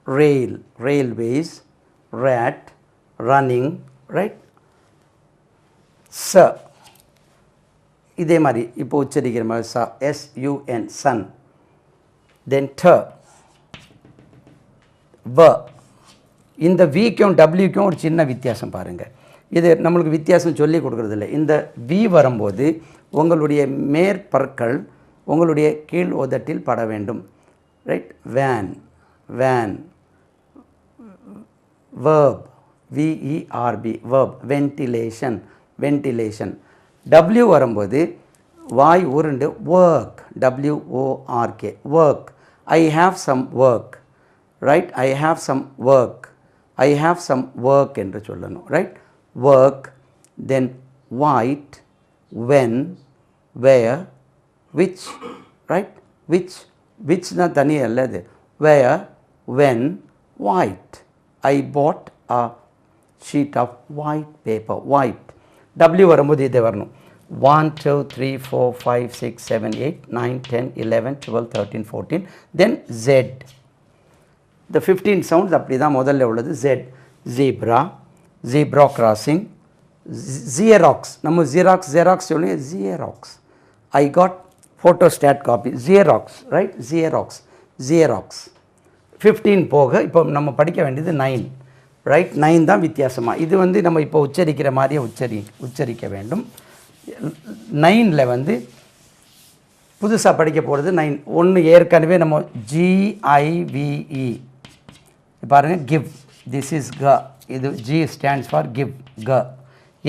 rail. railways. rat. running. right. sa. இதே மாதிரி இப்போ உச்சரிக்கிற மாதிரி sa. SUN. sun. then ta. va. இந்த விக்கும் டபிள்யூக்கும் ஒரு சின்ன வித்தியாசம் பாருங்கள். இது நம்மளுக்கு வித்தியாசம் சொல்லி கொடுக்குறதில்ல. இந்த வி வரும்போது உங்களுடைய மேற்பற்கள் உங்களுடைய கீழ் உதட்டில் பட வேண்டும். Right. Van. Van. Verb. VERB. Verb. Ventilation. Ventilation. W வரும்போது வாய் உருண்டு work. WORK. Work. I have some work. Right. I have some work. I have some work என்று சொல்லணும். Right. work. then white. when. where. which. right. which தான் தனியாக இல்லை அது. where. when. white. I bought a sheet of white paper. white. W வரும்போது இது வரணும். 1 2 3 4 5 6 7 8 9 10 11 12 13 14. then Z. the 15 sounds அப்படி தான் முதல்ல உள்ளது. Z. zebra. zebra crossing. xerox. நம்ம xerox சொல்லி xerox. I got photostat copy. xerox. right. xerox. 15 போக இப்போ நம்ம படிக்க வேண்டியது 9. ரைட். 9 தான் வித்தியாசமாக. இது வந்து நம்ம இப்போ உச்சரிக்கிற மாதிரியே உச்சரிக்க வேண்டும். 9ல் வந்து புதுசாக படிக்க போகிறது 9. ஒன்று ஏற்கனவே நம்ம GIVE பாருங்கள். கிவ். திஸ் இஸ் க. இது G stands for give. க.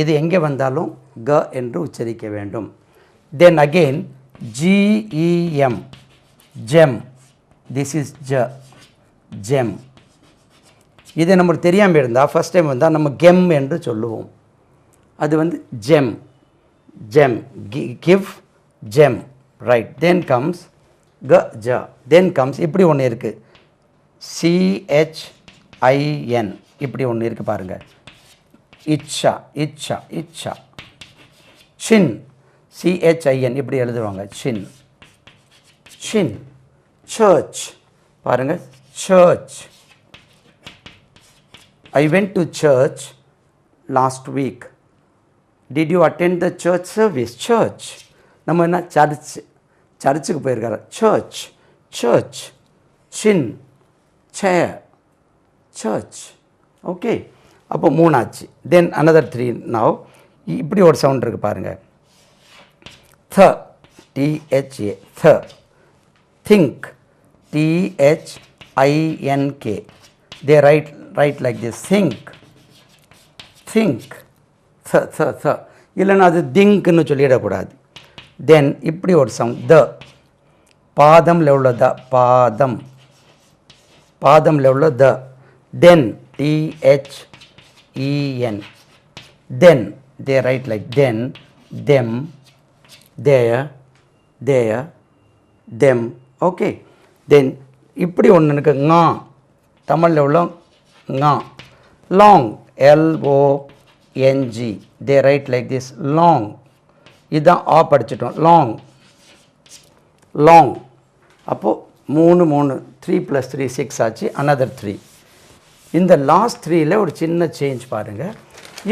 இது எங்கே வந்தாலும் க என்று உச்சரிக்க வேண்டும். Then again GEM. GeM. This is ஜ. ஜெம். இது நம்மளுக்கு தெரியாமல் இருந்தால் ஃபஸ்ட் டைம் வந்தால் நம்ம கெம் என்று சொல்லுவோம். அது வந்து GeM. GeM. Give. GeM. Right. Then comes க ஜ. தென் கம்ஸ் இப்படி ஒன்று இருக்குது. CHIN. இப்படி ஒன்று இருக்குது பாருங்கள். இச்சா. இச்சா. இச்சா. சின். CHIN இப்படி எழுதுவாங்க. சின். சின். சர்ச். பாருங்கள். Search. I went to church last week. Did you attend the church service? Church. நம்ம என்ன சர்ச்சுக்கு போயிருக்காரு. church. church. chin. chair. church. Okay. அப்போ 3 ஆச்சு. தென் another 3 now. இப்படி ஒரு சவுண்ட் இருக்குது பாருங்கள். th. THA. th. think. THINK. they write like this. think. இல்லைன்னா அது திங்க்னு சொல்லிடக்கூடாது. தென் இப்படி ஒரு சவுண்ட். த. பாதம்ல உள்ள த. பாதம். பாதம்ல உள்ள த. தென். THEN. Then. they write like then, them, there, there, them. Okay, தென் இப்படி ஒன்று இருக்குது ஙா, தமிழில் உள்ள ஙா. Long, LONG, they right like this, long. இதுதான் ஆ படிச்சிட்டோம், லாங், லாங். அப்போது 3 3 3 + 3 6 ஆச்சு, அனதர் 3. இந்த லாஸ்ட் 3ல் ஒரு சின்ன சேஞ்ச் பாருங்கள்.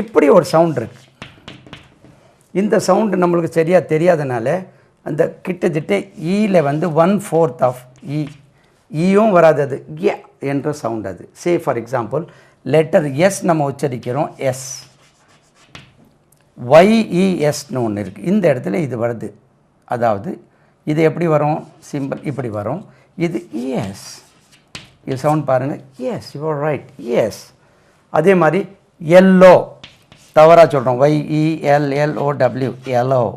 இப்படி ஒரு சவுண்ட் இருக்குது. இந்த சவுண்டு நம்மளுக்கு சரியாக தெரியாதனால அந்த கிட்டத்தட்ட ஈயில் வந்து 1/4 ஆஃப் இ, ஈயும் வராது, அது ஏ என்ற சவுண்ட். அது say for example letter S நம்ம உச்சரிக்கிறோம், எஸ், YESன்னு ஒன்று இருக்குது. இந்த இடத்துல இது வருது. அதாவது இது எப்படி வரும், சிம்பிள் இப்படி வரும். இது எஸ், இது சவுண்ட் பாருங்கள், S, you are right, S. அதே மாதிரி எல்லோ தவறாக சொல்கிறோம், YELLOW, yellow,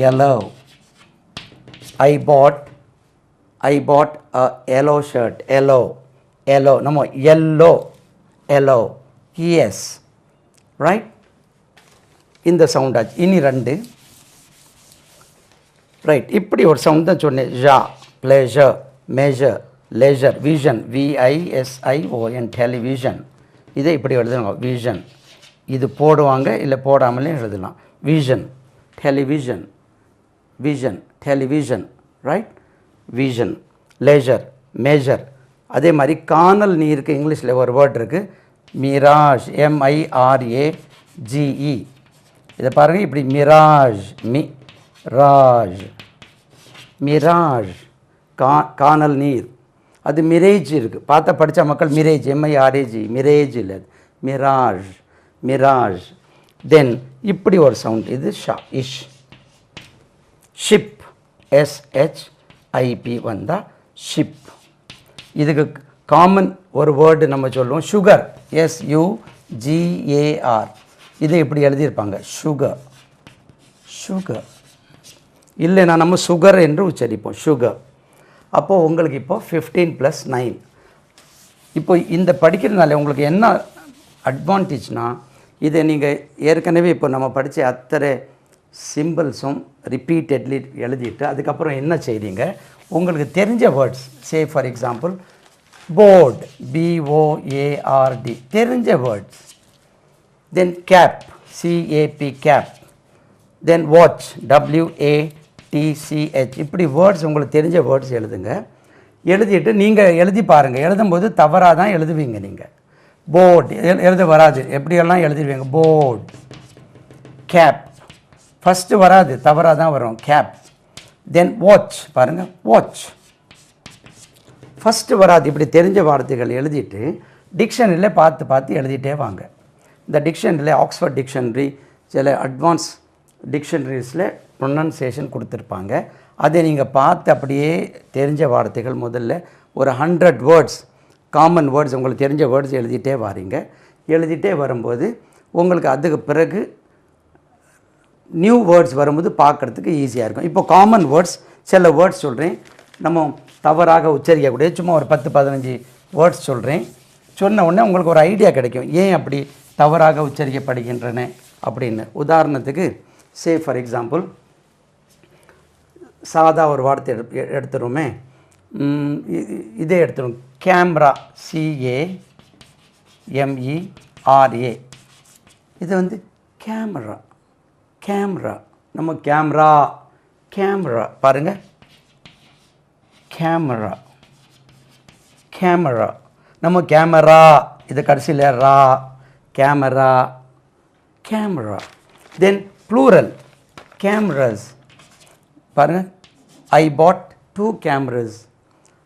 yellow. I bought a yellow shirt, yellow, yellow. நம்ம yellow, yellow, yes, right. இந்த சவுண்ட் ஆச்சு. இனி 2 ரைட். இப்படி ஒரு சவுண்ட் தான் சொன்னேன், ஜா, pleasure, measure, leisure, vision, VISION, television. இதை இப்படி எழுதுவாங்க, விஷன். இது போடுவாங்க, இல்லை போடாமலே எழுதலாம், vision, television, vision, television, right. Vision, leisure, measure. அதே மாதிரி காணல் நீருக்கு இங்கிலீஷில் ஒரு வேர்ட் இருக்குது, மிராஜ், MIRAGE. இதை பாருங்கள், இப்படி மிராஜ், ராஜ், மிராஜ், காணல் நீர். அது மிரேஜ் இருக்குது, பார்த்தா படித்த மக்கள் மிரேஜ், MIRAGE, மிரேஜ் இல்லை, மிராஜ், மிராஜ். தென் இப்படி ஒரு சவுண்ட், இது ஷா, இஷ். ஷிப், SHIP வந்தால் ஷிப். இதுக்கு காமன் ஒரு வேர்டு நம்ம சொல்லுவோம், சுகர், SUGAR. இதை இப்படி எழுதியிருப்பாங்க, சுகர், சுகர். இல்லைனா நம்ம சுகர் என்று உச்சரிப்போம், சுகர். அப்போது உங்களுக்கு இப்போது 15 + 9. இப்போ இந்த படிக்கிறதுனால உங்களுக்கு என்ன அட்வான்டேஜ்னால், இதை நீங்கள் ஏற்கனவே இப்போ நம்ம படித்த அத்தனை சிம்பிள்ஸும் ரிப்பீட்டட்லி எழுதிட்டு அதுக்கப்புறம் என்ன செய்றீங்க, உங்களுக்கு தெரிஞ்ச words, say for example board, BOARD, தெரிஞ்ச words. Then cap, CAP, cap. Then watch, WATCH. இப்படி வேர்ட்ஸ் உங்களுக்கு தெரிஞ்ச வேர்ட்ஸ் எழுதுங்க. எழுதிட்டு நீங்கள் எழுதி பாருங்கள். எழுதும்போது தவறாக தான் எழுதுவீங்க. நீங்கள் போர்டு எழுத வராது, எப்படியெல்லாம் எழுதிடுவீங்க, போர்டு. கேப் ஃபஸ்ட்டு வராது, தவறாக தான் வரும், கேப். தென் வாட்ச், பாருங்கள், வாட்ச் ஃபஸ்ட்டு வராது. இப்படி தெரிஞ்ச வார்த்தைகள் எழுதிட்டு டிக்ஷனரியில் பார்த்து பார்த்து எழுதிட்டே வாங்க. இந்த டிக்ஷனரியில் ஆக்ஸ்ஃபோர்ட் டிக்ஷனரி, சில அட்வான்ஸ் டிக்ஷனரிஸில் ப்ரொனன்சியேஷன் கொடுத்துருப்பாங்க. அதை நீங்கள் பார்த்து அப்படியே தெரிஞ்ச வார்த்தைகள் முதல்ல ஒரு 100 வேர்ட்ஸ், காமன் வேர்ட்ஸ், உங்களுக்கு தெரிஞ்ச வேர்ட்ஸ் எழுதிட்டே வாரீங்க. எழுதிட்டே வரும்போது உங்களுக்கு அதுக்கு பிறகு நியூ வேர்ட்ஸ் வரும்போது பார்க்குறதுக்கு ஈஸியாக இருக்கும். இப்போ காமன் வேர்ட்ஸ் சில வேர்ட்ஸ் சொல்கிறேன், நம்ம தவறாக உச்சரிக்கக்கூடிய சும்மா ஒரு 10-15 வேர்ட்ஸ் சொல்கிறேன். சொன்ன உடனே உங்களுக்கு ஒரு ஐடியா கிடைக்கும், ஏன் அப்படி தவறாக உச்சரிக்கப்படுகின்றன அப்படின்னு. உதாரணத்துக்கு சே ஃபார் எக்ஸாம்பிள் சாதா ஒரு வார்த்தை எடுத்துருவோமே, இதே எடுத்துருவோம், கேமரா, CAMERA. இது வந்து கேமரா, கேமரா. நம்ம கேமரா, கேமரா பாருங்கள், கேமரா, கேமரா. நம்ம கேமரா, இது கடைசியில் ரா, கேமரா, கேமரா. தென் ப்ளூரல், கேமராஸ். பாருங்கள், ஐ பாட் 2 cameras.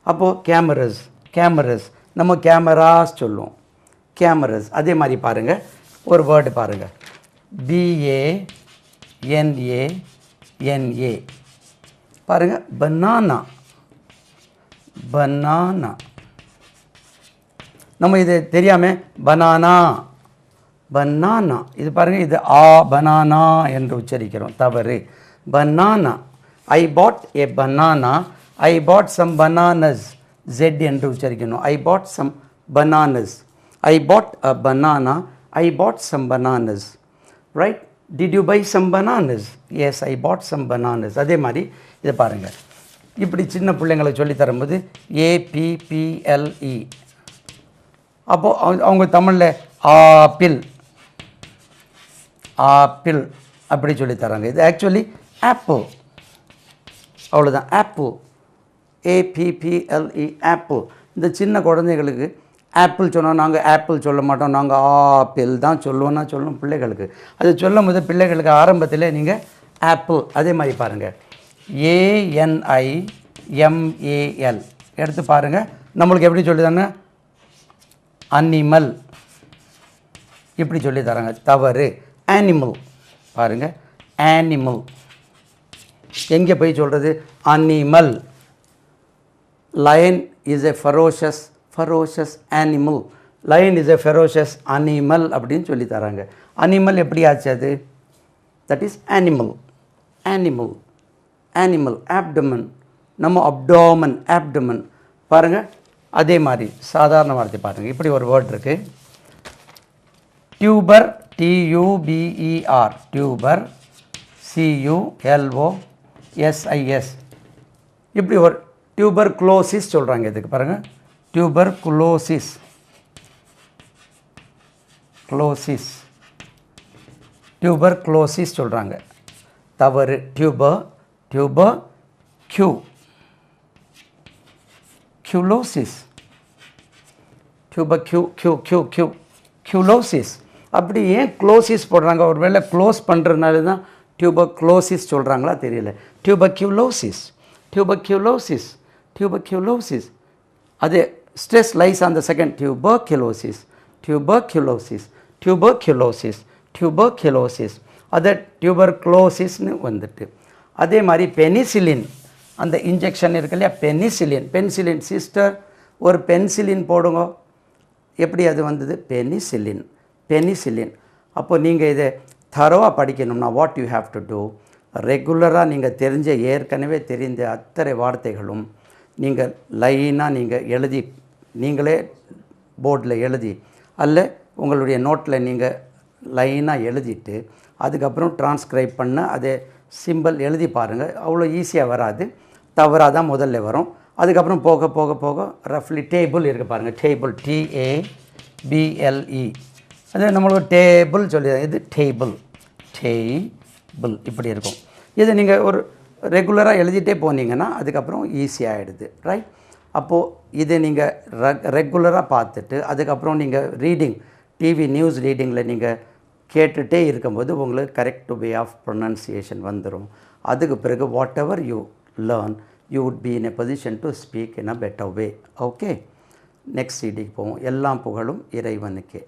அப்போது கேமராஸ், கேமராஸ். நம்ம கேமராஸ் சொல்லுவோம், கேமராஸ். அதே மாதிரி பாருங்கள், ஒரு வேர்டு பாருங்கள், BANANA. பாருங்கள், பனானா, பனானா. நம்ம இது தெரியாமல் பனானா, பனானா. இது பாருங்கள், இது பனானா என்று உச்சரிக்கிறோம், தவறு. Banana. I bought a banana, I bought some bananas, Z என்று உச்சரிக்கணும். I bought some bananas, I bought a banana, I bought some bananas, right. Did you buy some bananas? Yes, I bought some bananas. அதே மாதிரி இதை பாருங்கள், இப்படி சின்ன பிள்ளைங்களுக்கு சொல்லி தரும்போது APPLE, அப்போது அவங்க தமிழில் ஆப்பிள் ஆப்பிள் அப்படி சொல்லி தராங்க. இது ஆக்சுவலி ஆப்பிள், அவ்வளோதான். Apple, APPLE, apple. இந்த சின்ன குழந்தைகளுக்கு ஆப்பிள் சொன்னால் நாங்கள் ஆப்பிள் சொல்ல மாட்டோம், நாங்கள் ஆப்பிள் தான் சொல்லுவோன்னா சொல்லணும் பிள்ளைகளுக்கு. அது சொல்லும் போது பிள்ளைகளுக்கு ஆரம்பத்தில் நீங்கள் ஆப்பிள். அதே மாதிரி பாருங்கள், ANIMAL எடுத்து பாருங்கள். நம்மளுக்கு எப்படி சொல்லி தாங்க, அனிமல் இப்படி சொல்லி தராங்க. தவறு. அனிமல் பாருங்கள், அனிமல் எங்கே போய் சொல்கிறது, animal. Lion is a ferocious animal. Lion is a ferocious animal அப்படின்னு சொல்லி தராங்க. அனிமல் எப்படி ஆச்சு அது? That is animal. Animal animal. Abdomen, நம்ம அப்டோமன், ஆப்டமன் பாருங்கள். அதே மாதிரி சாதாரண வார்த்தை பாருங்கள். இப்படி ஒரு வேர்ட் இருக்குது, டியூபர், TUBER, டியூபர், CULOSIS. இப்படி ஒரு டியூபர் குளோசிஸ் சொல்கிறாங்க. இதுக்கு பாருங்கள், டியூபர் குளோசிஸ், டியூபர் குளோசிஸ் சொல்கிறாங்க. தவறு. Tuberculosis, tuberculosis. அப்படி ஏன் க்ளோசிஸ் போடுறாங்க? ஒரு வேளை க்ளோஸ் பண்ணுறதுனால தான் டியூபர் க்ளோசிஸ் சொல்கிறாங்களா தெரியல. டியூபர் குலோசிஸ். அது stress lies on the second. Tuberculosis. அது டியூபர் க்ளோசிஸ்னு வந்துட்டு. அதே மாதிரி பெனிசிலின், அந்த இன்ஜெக்ஷன் இருக்கு இல்லையா, பென்சிலின். சிஸ்டர் ஒரு பென்சிலின் போடுங்க. எப்படி அது வந்தது? பெனிசிலின். அப்போ நீங்கள் இதை தரோவாக படிக்கணும்னா what you have to do, ரெகுலராக நீங்கள் தெரிஞ்ச ஏற்கனவே தெரிந்த அத்தனை வார்த்தைகளும் நீங்கள் லைனாக நீங்கள் எழுதி, நீங்களே போர்டில் எழுதி அல்ல உங்களுடைய நோட்டில் நீங்கள் லைனாக எழுதிட்டு அதுக்கப்புறம் டிரான்ஸ்கிரைப் பண்ண அதே சிம்பிள் எழுதி பாருங்கள். அவ்வளோ ஈஸியாக வராது, தவறாக தான் முதல்ல வரும். அதுக்கப்புறம் போக போக போக ரஃப்லி டேபிள் இருக்குது பாருங்கள். Table, TABLE. அது நம்மளுக்கு டேபிள் சொல்லி, இது டேபிள் இப்படி இருக்கும். இது நீங்கள் ஒரு ரெகுலராக எழுதிட்டே போனீங்கன்னா அதுக்கப்புறம் ஈஸியாகிடுது, ரைட்? அப்போது இதை நீங்கள் ரெகுலராக பார்த்துட்டு அதுக்கப்புறம் நீங்கள் ரீடிங், டிவி நியூஸ் ரீடிங்கில் நீங்கள் கேட்டுகிட்டே இருக்கும்போது உங்களுக்கு கரெக்ட் வே ஆஃப் ப்ரொனன்சியேஷன் வந்துடும். அதுக்கு பிறகு whatever you learn you would be in a position to speak in a better way. Okay, next சிடிக்கு போவோம். எல்லாம் புகழும் இறைவனுக்கே.